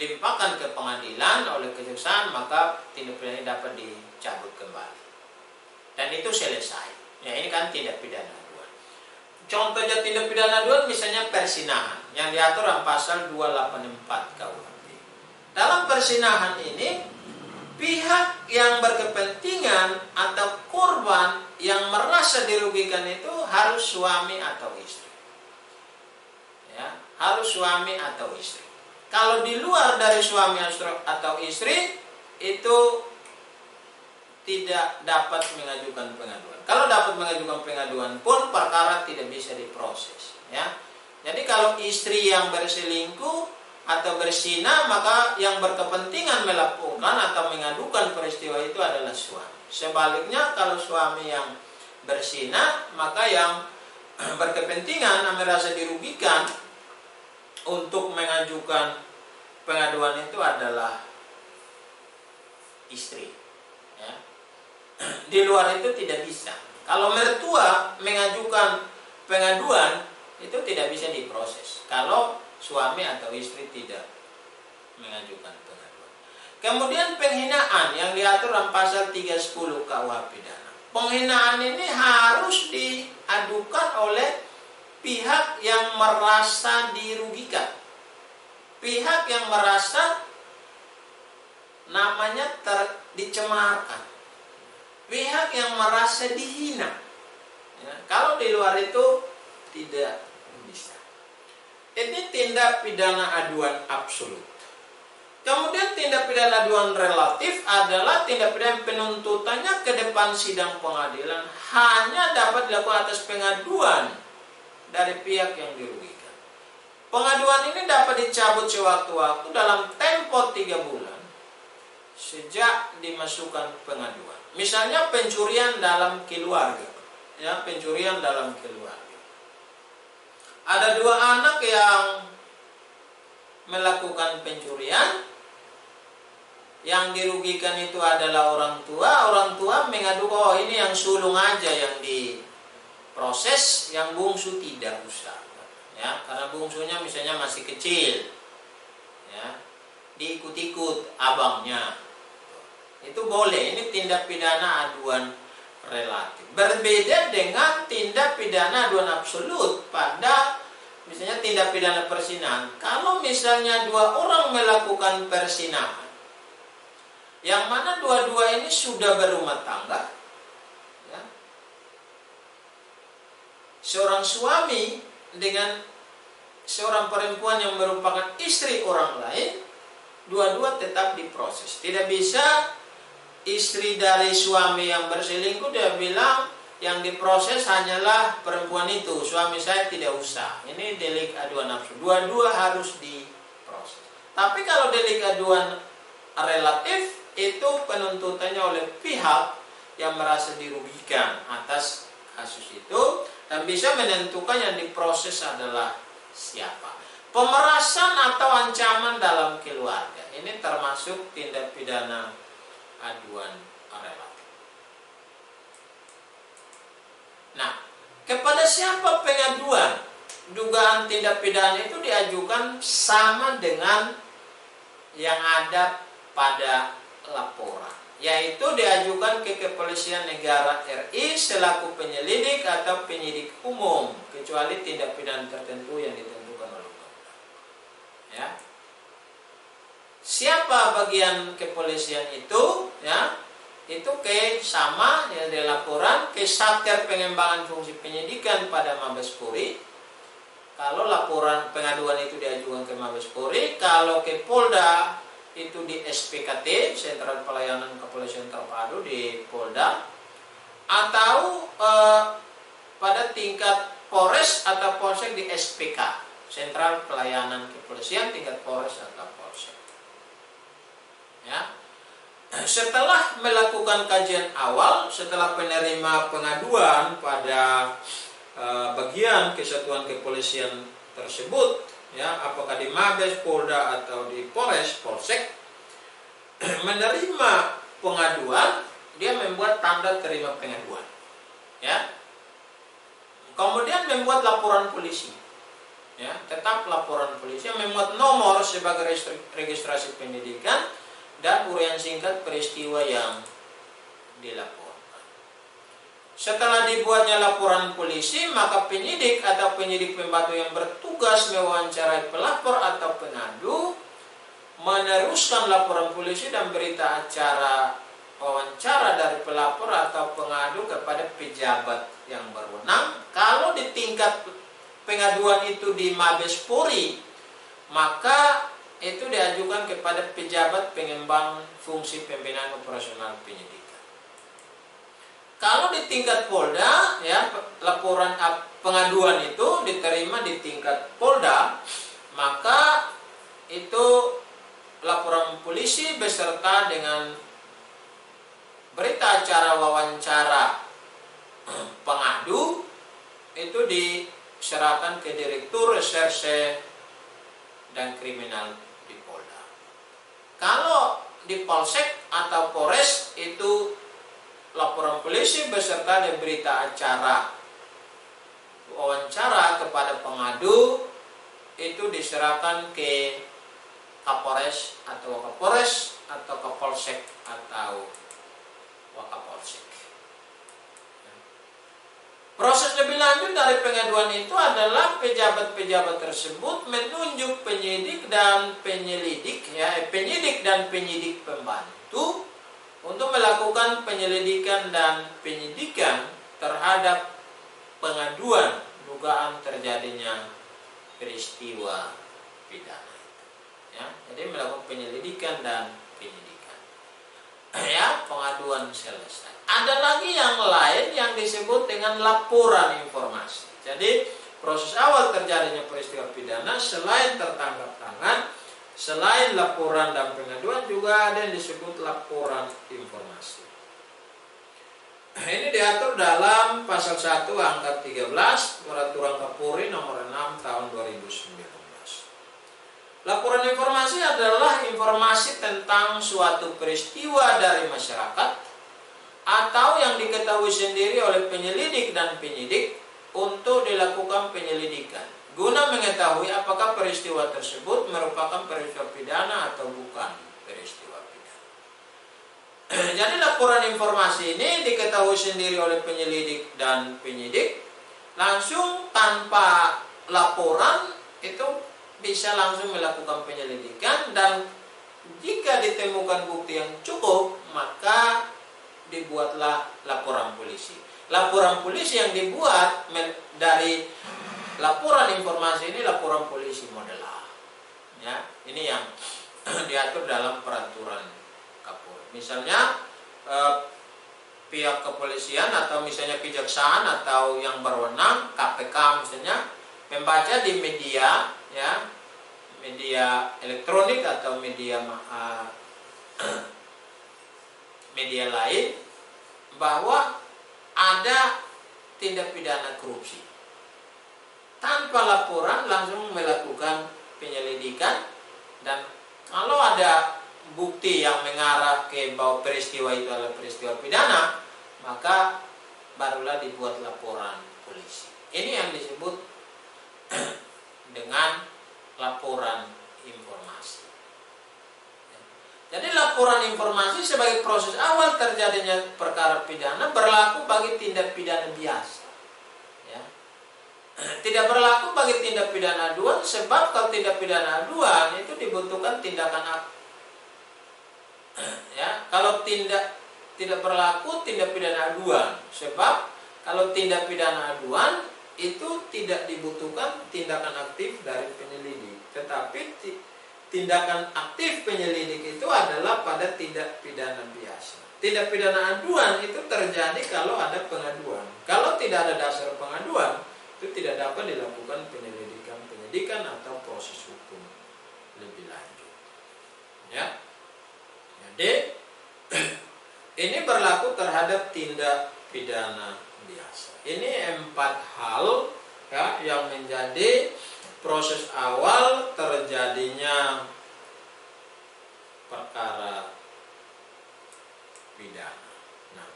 limpahkan ke pengadilan oleh kejaksaan, maka tindak pidana dapat dicabut kembali. Dan itu selesai. Ya, ini kan tindak pidana aduan. Contohnya tindak pidana aduan misalnya persinahan yang diatur dalam pasal 284 KUHP. Dalam persinahan ini, pihak yang berkepentingan atau korban yang merasa dirugikan itu harus suami atau istri. Ya, harus suami atau istri. Kalau di luar dari suami atau istri, itu tidak dapat mengajukan pengaduan. Kalau dapat mengajukan pengaduan pun perkara tidak bisa diproses. Ya, jadi kalau istri yang berselingkuh atau berzina, maka yang berkepentingan melakukan atau mengadukan peristiwa itu adalah suami. Sebaliknya, kalau suami yang berzina, maka yang berkepentingan merasa dirugikan untuk mengajukan pengaduan itu adalah istri. Ya. Di luar itu tidak bisa. Kalau mertua mengajukan pengaduan itu tidak bisa diproses kalau suami atau istri tidak mengajukan pengaduan. Kemudian penghinaan yang diatur dalam pasal 310 KUH pidana. Penghinaan ini harus diadukan oleh pihak yang merasa dirugikan. Pihak yang merasa namanya dicemarkan. Pihak yang merasa dihina. Ya, kalau di luar itu tidak bisa. Ini tindak pidana aduan absolut. Kemudian tindak pidana aduan relatif adalah tindak pidana penuntutannya ke depan sidang pengadilan hanya dapat dilakukan atas pengaduan dari pihak yang dirugikan. Pengaduan ini dapat dicabut sewaktu-waktu dalam tempo 3 bulan sejak dimasukkan pengaduan. Misalnya pencurian dalam keluarga. Ya, pencurian dalam keluarga. Ada 2 anak yang melakukan pencurian. Yang dirugikan itu adalah orang tua. Orang tua mengadu, oh ini yang sulung aja yang diproses, yang bungsu tidak usah. Ya, karena bungsunya misalnya masih kecil. Ya, diikut-ikut abangnya. Itu boleh. Ini tindak pidana aduan relatif. Berbeda dengan tindak pidana aduan absolut pada misalnya tindak pidana perzinahan. Kalau misalnya 2 orang melakukan perzinahan, yang mana dua-dua ini sudah berumah tangga, ya, seorang suami dengan seorang perempuan yang merupakan istri orang lain, dua-dua tetap diproses. Tidak bisa istri dari suami yang berselingkuh dia bilang yang diproses hanyalah perempuan itu, suami saya tidak usah. Ini delik aduan nafsu. Dua-dua harus diproses. Tapi kalau delik aduan relatif itu penuntutannya oleh pihak yang merasa dirugikan atas kasus itu dan bisa menentukan yang diproses adalah siapa. Pemerasan atau ancaman dalam keluarga ini termasuk tindak pidana aduan relatif. Nah, kepada siapa pengaduan dugaan tindak pidana itu diajukan sama dengan yang ada pada laporan, yaitu diajukan ke Kepolisian Negara RI selaku penyelidik atau penyidik umum, kecuali tindak pidana tertentu yang ditentukan oleh undang-undang. Ya. Siapa bagian kepolisian itu? Ya, itu ke sama yang dilaporan ke Satker Pengembangan Fungsi Penyidikan pada Mabes Polri. Kalau laporan pengaduan itu diajukan ke Mabes Polri, kalau ke Polda itu di SPKT, Sentral Pelayanan Kepolisian Terpadu di Polda, atau pada tingkat Polres atau Polsek di SPK, Sentral Pelayanan Kepolisian tingkat Polres atau Polsek. Ya. Setelah melakukan kajian awal, setelah penerima pengaduan pada bagian kesatuan kepolisian tersebut, ya, apakah di Mabes, Polda atau di Polres, Polsek, menerima pengaduan, dia membuat tanda terima pengaduan, ya. Kemudian membuat laporan polisi, ya, tetap laporan polisi yang memuat nomor sebagai registrasi penyidikan dan uraian singkat peristiwa yang dilaporkan. Setelah dibuatnya laporan polisi, maka penyidik atau penyidik pembantu yang bertugas mewawancarai pelapor atau pengadu meneruskan laporan polisi dan berita acara wawancara dari pelapor atau pengadu kepada pejabat yang berwenang. Kalau di tingkat pengaduan itu di Mabes Polri, maka itu diajukan kepada pejabat pengembang fungsi pembinaan operasional penyidikan. Kalau di tingkat Polda, ya, laporan pengaduan itu diterima di tingkat Polda, maka itu laporan polisi beserta dengan berita acara wawancara pengadu itu diserahkan ke Direktur Reserse dan Kriminal di Polda. Kalau di Polsek atau Polres itu laporan polisi beserta dengan berita acara wawancara kepada pengadu itu diserahkan ke Kapolres atau Wakapolres atau Kapolsek atau Wakapolsek. Proses lebih lanjut dari pengaduan itu adalah pejabat-pejabat tersebut menunjuk penyidik dan penyelidik, ya, penyidik dan penyidik pembantu untuk melakukan penyelidikan dan penyidikan terhadap pengaduan dugaan terjadinya peristiwa pidana. Ya, jadi melakukan penyelidikan dan penyidikan. Ya, pengaduan selesai. Ada lagi yang lain yang disebut dengan laporan informasi. Jadi proses awal terjadinya peristiwa pidana selain tertangkap tangan, selain laporan dan pengaduan juga ada yang disebut laporan informasi. Ini diatur dalam pasal 1 angka 13 Peraturan Kapolri nomor 6 tahun 2019. Laporan informasi adalah informasi tentang suatu peristiwa dari masyarakat atau yang diketahui sendiri oleh penyelidik dan penyidik untuk dilakukan penyelidikan guna mengetahui apakah peristiwa tersebut merupakan peristiwa pidana atau bukan peristiwa pidana. Jadi laporan informasi ini diketahui sendiri oleh penyelidik dan penyidik langsung tanpa laporan itu bisa langsung melakukan penyelidikan, dan jika ditemukan bukti yang cukup maka dibuatlah laporan polisi. Laporan polisi yang dibuat dari laporan informasi ini laporan polisi model A. Ya, ini yang diatur dalam peraturan Kapolri. Misalnya pihak kepolisian atau misalnya kejaksaan atau yang berwenang KPK misalnya membaca di media, ya, media elektronik atau media media lain bahwa ada tindak pidana korupsi. Tanpa laporan langsung melakukan penyelidikan, dan kalau ada bukti yang mengarah ke bahwa peristiwa itu adalah peristiwa pidana, maka barulah dibuat laporan polisi. Ini yang disebut dengan laporan informasi. Jadi laporan informasi sebagai proses awal terjadinya perkara pidana berlaku bagi tindak pidana biasa. Ya. Tidak berlaku bagi tindak pidana aduan, sebab kalau tindak pidana aduan itu dibutuhkan tindakan ya, kalau tidak berlaku tindak pidana aduan, sebab kalau tindak pidana aduan itu tidak dibutuhkan tindakan aktif dari penyelidik, tetapi tindakan aktif penyelidik itu adalah pada tindak pidana biasa. Tindak pidana aduan itu terjadi kalau ada pengaduan. Kalau tidak ada dasar pengaduan, itu tidak dapat dilakukan penyelidikan atau proses hukum lebih lanjut. Ya. Jadi ini berlaku terhadap tindak pidana biasa. Ini 4 hal, ya, yang menjadi proses awal terjadinya perkara pidana. Nah,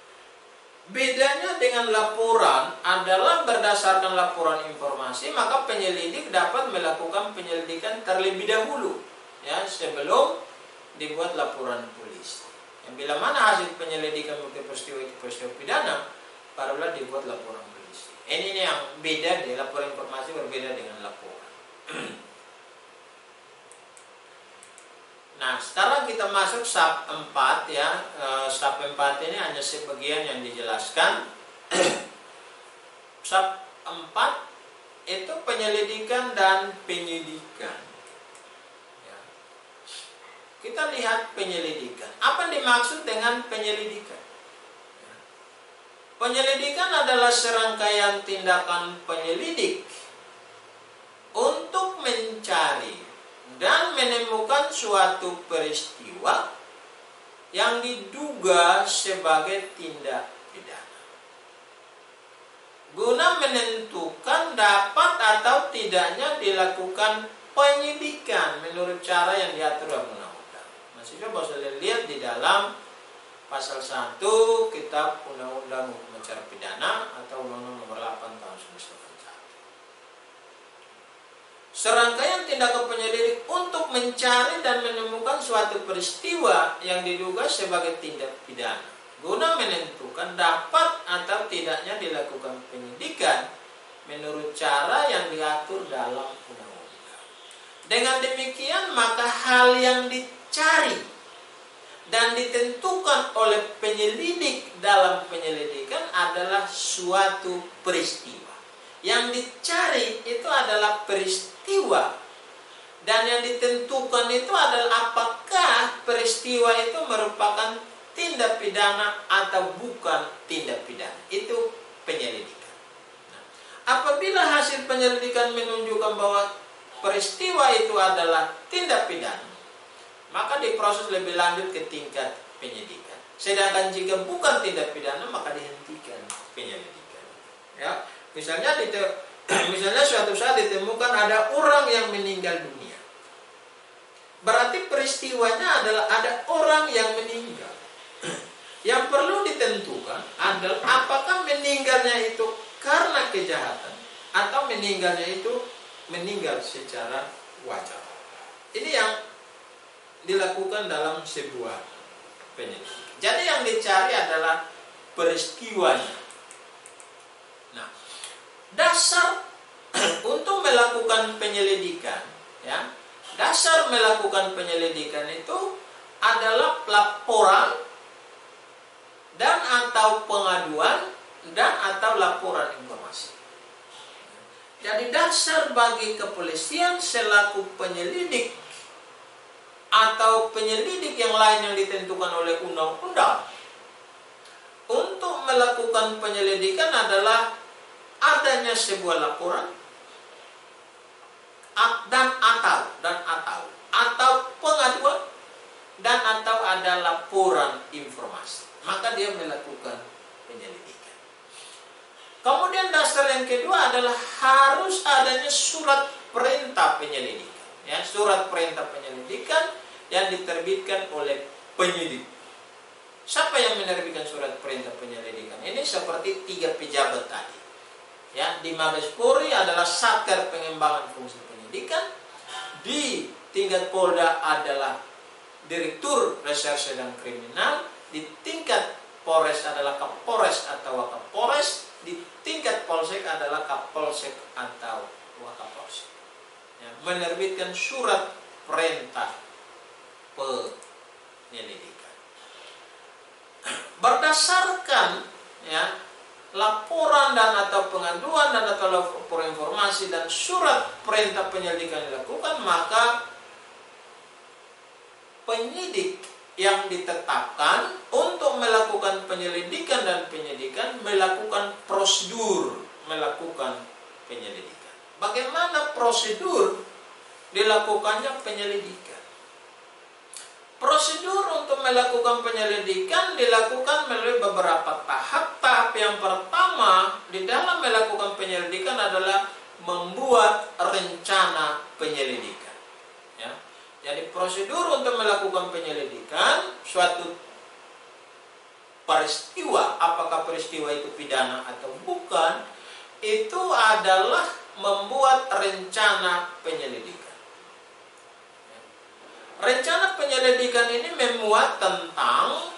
Bedanya dengan laporan adalah berdasarkan laporan informasi, maka penyelidik dapat melakukan penyelidikan terlebih dahulu, ya, sebelum dibuat laporan polisi. Yang bila mana hasil penyelidikan bukti peristiwa itu peristiwa pidana, barulah dibuat laporan polisi. Ini yang beda, di laporan informasi berbeda dengan laporan. Nah, sekarang kita masuk sub 4 ya. Sub 4 ini hanya sebagian yang dijelaskan. Sub 4 itu penyelidikan dan penyidikan. Ya. Kita lihat penyelidikan. Apa yang dimaksud dengan penyelidikan? Ya. Penyelidikan adalah serangkaian tindakan penyelidik untuk mencari dan menemukan suatu peristiwa yang diduga sebagai tindak pidana, guna menentukan dapat atau tidaknya dilakukan penyidikan menurut cara yang diatur dalam undang-undang. Mahasiswa bisa lihat di dalam pasal 1 Kitab Undang-Undang Hukum Acara Pidana atau Undang-Undang Nomor 8 Tahun 1991. Serangkaian tindakan penyelidik untuk mencari dan menemukan suatu peristiwa yang diduga sebagai tindak pidana, guna menentukan dapat atau tidaknya dilakukan penyidikan menurut cara yang diatur dalam undang-undang. Dengan demikian, maka hal yang dicari dan ditentukan oleh penyelidik dalam penyelidikan adalah suatu peristiwa. Yang dicari itu adalah peristiwa, dan yang ditentukan itu adalah apakah peristiwa itu merupakan tindak pidana atau bukan tindak pidana. Itu penyelidikan. Nah, apabila hasil penyelidikan menunjukkan bahwa peristiwa itu adalah tindak pidana, maka diproses lebih lanjut ke tingkat penyidikan. Sedangkan jika bukan tindak pidana, maka dihentikan penyelidikan. Ya. Misalnya suatu saat ditemukan ada orang yang meninggal dunia. Berarti peristiwanya adalah ada orang yang meninggal. Yang perlu ditentukan adalah apakah meninggalnya itu karena kejahatan atau meninggalnya itu meninggal secara wajar. Ini yang dilakukan dalam sebuah penyelidikan. Jadi yang dicari adalah peristiwanya. Dasar untuk melakukan penyelidikan, ya, dasar melakukan penyelidikan itu adalah laporan dan atau pengaduan dan atau laporan informasi. Jadi dasar bagi kepolisian selaku penyelidik atau penyelidik yang lain yang ditentukan oleh undang-undang untuk melakukan penyelidikan adalah adanya sebuah laporan dan atau pengaduan dan atau ada laporan informasi, maka dia melakukan penyelidikan. Kemudian dasar yang kedua adalah harus adanya surat perintah penyelidikan, ya, surat perintah penyelidikan yang diterbitkan oleh penyidik. Siapa yang menerbitkan surat perintah penyelidikan? Ini seperti 3 pejabat tadi. Ya, di Mabes Polri adalah Satker Pengembangan Fungsi Penyidikan, di tingkat Polda adalah Direktur Reserse dan Kriminal, di tingkat Polres adalah Kapolres atau Wakapolres, di tingkat Polsek adalah Kapolsek atau Wakapolsek. Ya, menerbitkan surat perintah penyelidikan. Berdasarkan, ya, laporan dan atau pengaduan dan atau laporan informasi dan surat perintah penyelidikan dilakukan, maka penyidik yang ditetapkan untuk melakukan penyelidikan dan penyidikan melakukan prosedur melakukan penyelidikan. Bagaimana prosedur dilakukannya penyelidikan? Prosedur untuk melakukan penyelidikan dilakukan melalui beberapa tahap. Tahap yang pertama di dalam melakukan penyelidikan adalah membuat rencana penyelidikan. Ya. Jadi prosedur untuk melakukan penyelidikan suatu peristiwa, apakah peristiwa itu pidana atau bukan, itu adalah membuat rencana penyelidikan. Rencana penyelidikan ini memuat tentang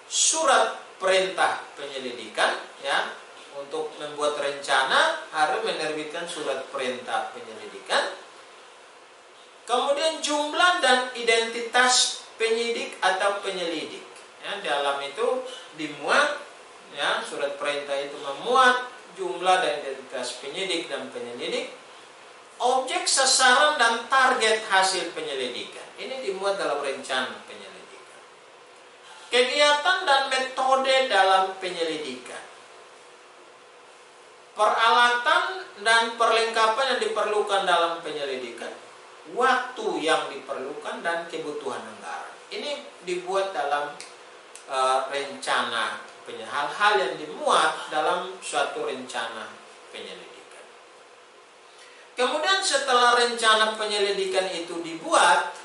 surat perintah penyelidikan, ya. Untuk membuat rencana harus menerbitkan surat perintah penyelidikan. Kemudian jumlah dan identitas penyidik atau penyelidik. Ya, dalam itu dimuat, ya, surat perintah itu memuat jumlah dan identitas penyidik dan penyelidik, objek, sasaran, dan target hasil penyelidikan. Ini dimuat dalam rencana penyelidikan. Kegiatan dan metode dalam penyelidikan. Peralatan dan perlengkapan yang diperlukan dalam penyelidikan. Waktu yang diperlukan dan kebutuhan anggaran. Ini dibuat dalam rencana penyelidikan. Hal-hal yang dimuat dalam suatu rencana penyelidikan. Kemudian setelah rencana penyelidikan itu dibuat,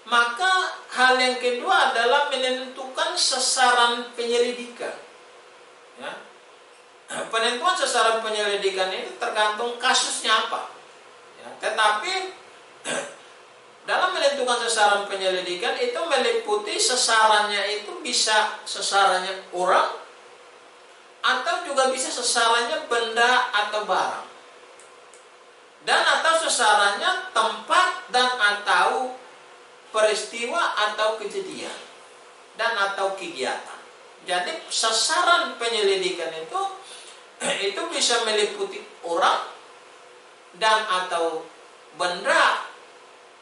maka hal yang kedua adalah menentukan sasaran penyelidikan. Ya. Penentuan sasaran penyelidikan itu tergantung kasusnya apa. Ya. Tetapi dalam menentukan sasaran penyelidikan itu meliputi sasarannya itu bisa sasarannya orang atau juga bisa sasarannya benda atau barang, dan atau sasarannya tempat dan atau peristiwa atau kejadian dan atau kegiatan. Jadi sasaran penyelidikan itu bisa meliputi orang dan atau benda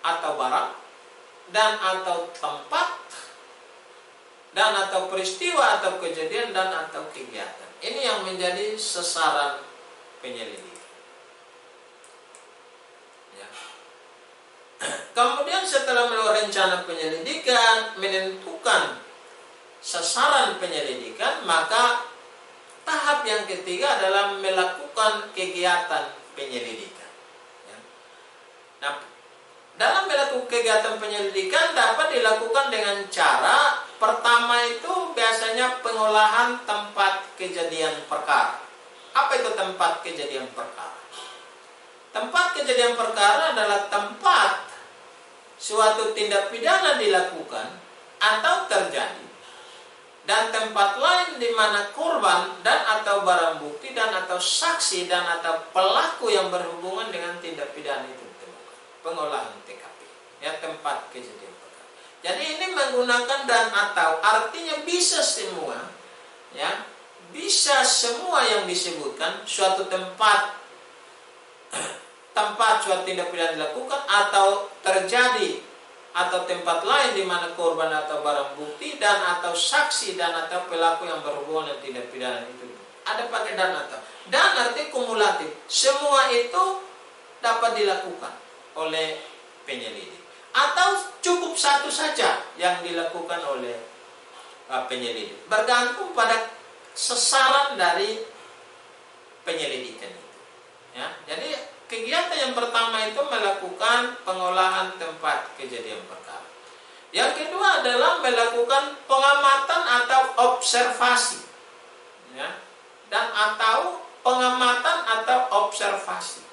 atau barang, dan atau tempat, dan atau peristiwa atau kejadian, dan atau kegiatan. Ini yang menjadi sasaran penyelidikan. Ya. Kemudian setelah melakukan rencana penyelidikan, menentukan sasaran penyelidikan, maka tahap yang ketiga adalah melakukan kegiatan penyelidikan. Ya. Nah, dalam melakukan kegiatan penyelidikan dapat dilakukan dengan cara pertama itu biasanya pengolahan tempat kejadian perkara. Apa itu tempat kejadian perkara? Tempat kejadian perkara adalah tempat suatu tindak pidana dilakukan atau terjadi, dan tempat lain di mana korban dan atau barang bukti dan atau saksi dan atau pelaku yang berhubungan dengan tindak pidana itu. Pengolahan TKP, ya, tempat kejadian perkara. Jadi ini menggunakan dan atau, artinya bisa semua, ya, bisa semua yang disebutkan suatu tempat suatu tindak pidana dilakukan atau terjadi, atau tempat lain di mana korban atau barang bukti dan atau saksi dan atau pelaku yang berhubungan dengan tindak pidana itu. Ada pakai dan atau. Dan arti kumulatif. Semua itu dapat dilakukan oleh penyelidik, atau cukup satu saja yang dilakukan oleh penyelidik, bergantung pada sasaran dari penyelidikan itu. Ya, jadi kegiatan yang pertama itu melakukan pengolahan tempat kejadian perkara. Yang kedua adalah melakukan pengamatan atau observasi, ya, dan atau pengamatan atau observasi.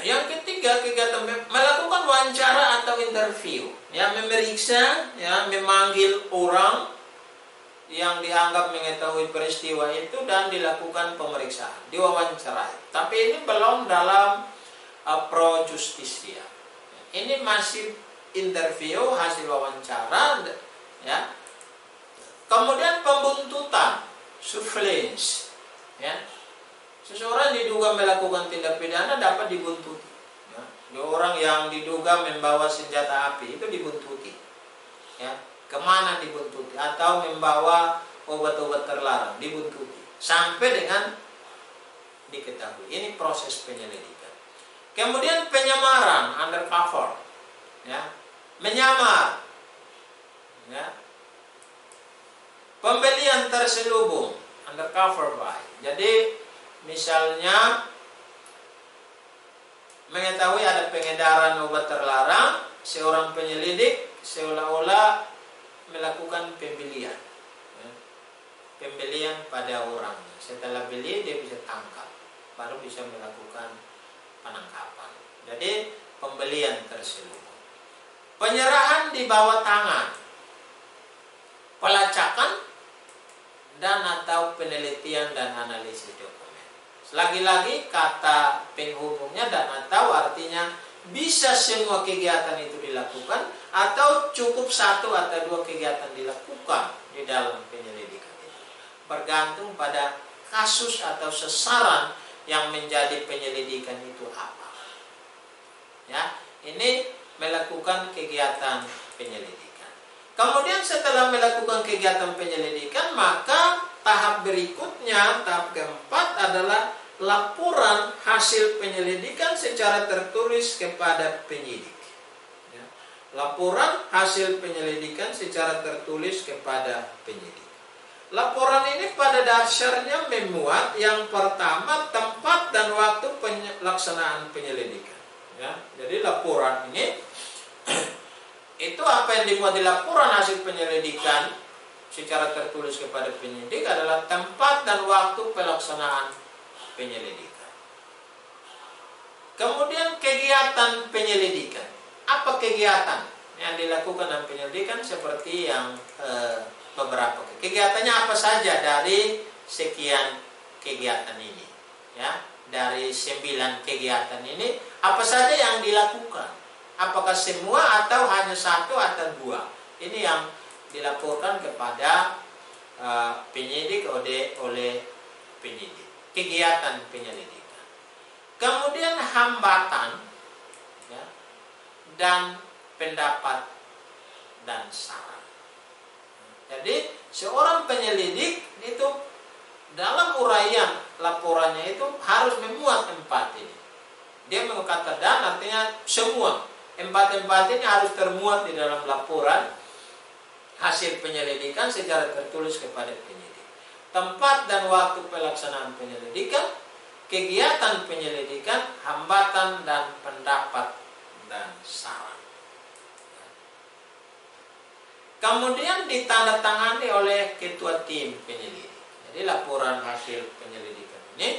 Yang ketiga, kegiatan melakukan wawancara atau interview, ya, memeriksa, ya, memanggil orang yang dianggap mengetahui peristiwa itu dan dilakukan pemeriksaan, diwawancarai. Tapi ini belum dalam pro justisia. Ini masih interview, hasil wawancara, ya. Kemudian pembuntutan, surveillance, ya. Seseorang diduga melakukan tindak pidana dapat dibuntuti. Ya. Orang yang diduga membawa senjata api itu dibuntuti. Ya. Kemana dibuntuti? Atau membawa obat-obat terlarang dibuntuti. Sampai dengan diketahui. Ini proses penyelidikan. Kemudian penyamaran, undercover. Ya. Menyamar. Ya. Pembelian terselubung, undercover buy. Jadi misalnya mengetahui ada pengedaran obat terlarang, seorang penyelidik seolah-olah melakukan pembelian pembelian pada orang. Setelah beli dia bisa tangkap, baru bisa melakukan penangkapan. Jadi pembelian terselubung. Penyerahan di bawah tangan, pelacakan dan atau penelitian dan analisis dokumen. Lagi-lagi kata penghubungnya dan atau artinya bisa semua kegiatan itu dilakukan atau cukup satu atau dua kegiatan dilakukan di dalam penyelidikan itu. Bergantung pada kasus atau sasaran yang menjadi penyelidikan itu apa. Ya, ini melakukan kegiatan penyelidikan. Kemudian setelah melakukan kegiatan penyelidikan, maka tahap berikutnya, tahap keempat adalah laporan hasil penyelidikan secara tertulis kepada penyidik. Ya. Laporan hasil penyelidikan secara tertulis kepada penyidik. Laporan ini pada dasarnya memuat yang pertama tempat dan waktu pelaksanaan penyelidikan. Ya. Jadi laporan ini itu apa yang dimuat di laporan hasil penyelidikan secara tertulis kepada penyidik adalah tempat dan waktu pelaksanaan penyelidikan. Kemudian kegiatan penyelidikan. Apa kegiatan yang dilakukan dalam penyelidikan? Seperti yang beberapa kegiatannya apa saja dari sekian kegiatan ini, ya, dari 9 kegiatan ini apa saja yang dilakukan? Apakah semua atau hanya satu atau dua? Ini yang dilaporkan kepada penyidik oleh penyidik. Kegiatan penyelidikan. Kemudian hambatan, ya, dan pendapat dan saran. Jadi seorang penyelidik itu dalam uraian laporannya itu harus memuat 4 ini. Dia mengatakan dan artinya semua 4 ini harus termuat di dalam laporan hasil penyelidikan secara tertulis kepada penyidik. Tempat dan waktu pelaksanaan penyelidikan, kegiatan penyelidikan, hambatan dan pendapat dan saran. Kemudian ditandatangani oleh ketua tim penyelidik. Jadi laporan hasil penyelidikan ini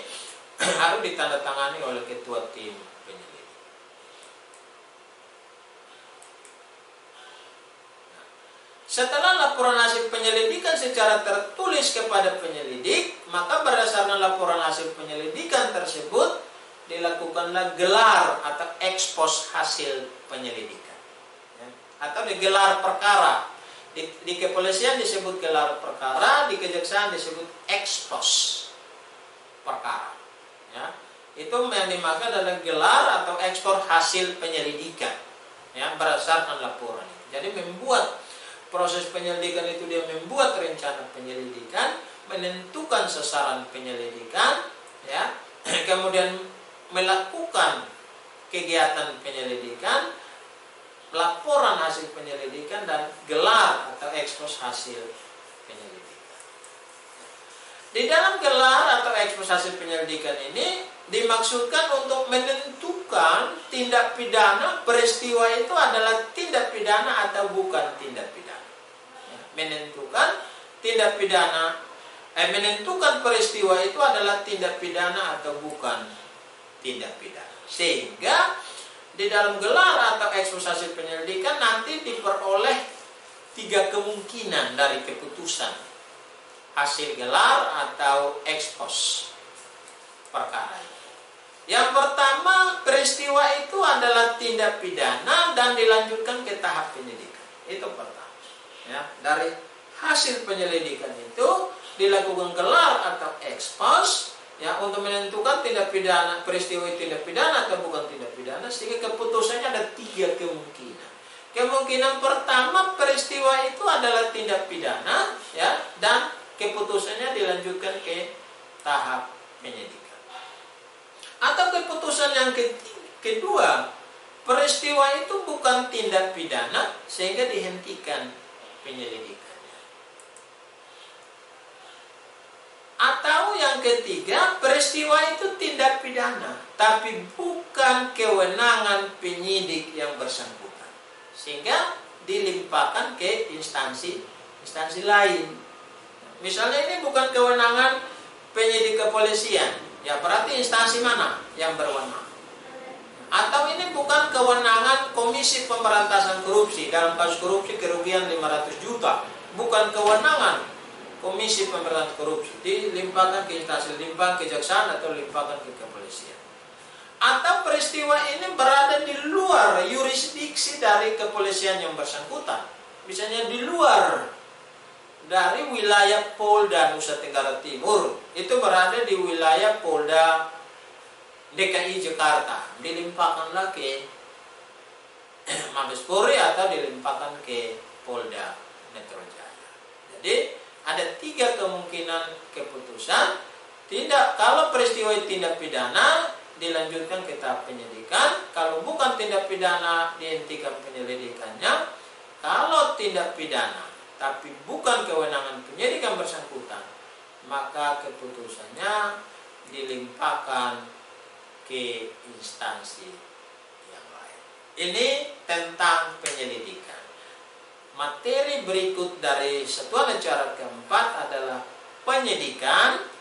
harus ditandatangani oleh ketua tim penyelidik. Setelah laporan hasil penyelidikan secara tertulis kepada penyelidik, maka berdasarkan laporan hasil penyelidikan tersebut dilakukanlah gelar atau ekspos hasil penyelidikan, ya, atau digelar perkara. Di kepolisian disebut gelar perkara, di kejaksaan disebut ekspos perkara. Ya, itu yang dimaksud adalah gelar atau ekspor hasil penyelidikan, ya, berdasarkan laporan. Jadi membuat proses penyelidikan itu dia membuat rencana penyelidikan, menentukan sasaran penyelidikan, ya, kemudian melakukan kegiatan penyelidikan, laporan hasil penyelidikan dan gelar atau ekspos hasil penyelidikan. Di dalam gelar atau ekspos hasil penyelidikan ini dimaksudkan untuk menentukan tindak pidana peristiwa itu adalah tindak pidana atau bukan tindak pidana. Menentukan tindak pidana, menentukan peristiwa itu adalah tindak pidana atau bukan tindak pidana. Sehingga di dalam gelar atau ekspos hasil penyelidikan nanti diperoleh 3 kemungkinan dari keputusan hasil gelar atau ekspos perkara. Yang pertama, peristiwa itu adalah tindak pidana dan dilanjutkan ke tahap penyidikan. Itu pertama. Ya, dari hasil penyelidikan itu dilakukan gelar atau ekspos, ya, untuk menentukan tindak pidana peristiwa itu tindak pidana atau bukan tindak pidana, sehingga keputusannya ada 3 kemungkinan. Kemungkinan pertama peristiwa itu adalah tindak pidana, ya, dan keputusannya dilanjutkan ke tahap penyidikan. Atau keputusan yang kedua, peristiwa itu bukan tindak pidana sehingga dihentikan penyelidikannya. Atau yang ketiga, peristiwa itu tindak pidana tapi bukan kewenangan penyidik yang bersangkutan, sehingga dilimpahkan ke instansi lain. Misalnya ini bukan kewenangan penyidik kepolisian, ya berarti instansi mana yang berwenang? Atau ini bukan kewenangan Komisi Pemberantasan Korupsi, dalam kasus korupsi kerugian 500 juta, bukan kewenangan Komisi Pemberantasan Korupsi, dilimpahkan ke instansi, limpahkan kejaksaan atau limpahkan ke kepolisian. Atau peristiwa ini berada di luar yurisdiksi dari kepolisian yang bersangkutan, misalnya di luar dari wilayah Polda Nusa Tenggara Timur, itu berada di wilayah Polda DKI Jakarta, dilimpahkanlah ke Mabes Polri atau dilimpahkan ke Polda Metro Jaya. Jadi ada 3 kemungkinan keputusan. Kalau peristiwa tindak pidana dilanjutkan ke tahap penyidikan, kalau bukan tindak pidana dihentikan penyelidikannya. Kalau tindak pidana tapi bukan kewenangan penyidik yang bersangkutan, maka keputusannya dilimpahkan ke instansi yang lain. Ini tentang penyelidikan. Materi berikut dari satuan acara keempat adalah penyidikan.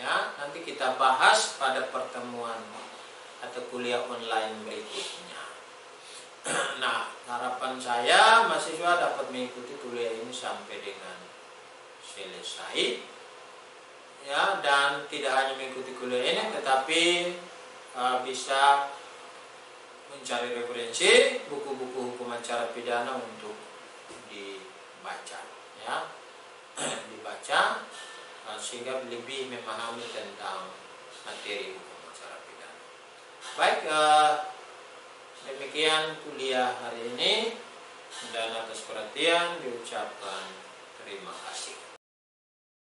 Ya, nanti kita bahas pada pertemuan atau kuliah online berikutnya. Nah, harapan saya mahasiswa dapat mengikuti kuliah ini sampai dengan selesai, ya, dan tidak hanya mengikuti kuliah ini, tetapi bisa mencari referensi buku-buku hukum acara pidana untuk dibaca, ya, dibaca sehingga lebih memahami tentang materi hukum acara pidana. Baik. Demikian kuliah hari ini, dan atas perhatian diucapkan terima kasih.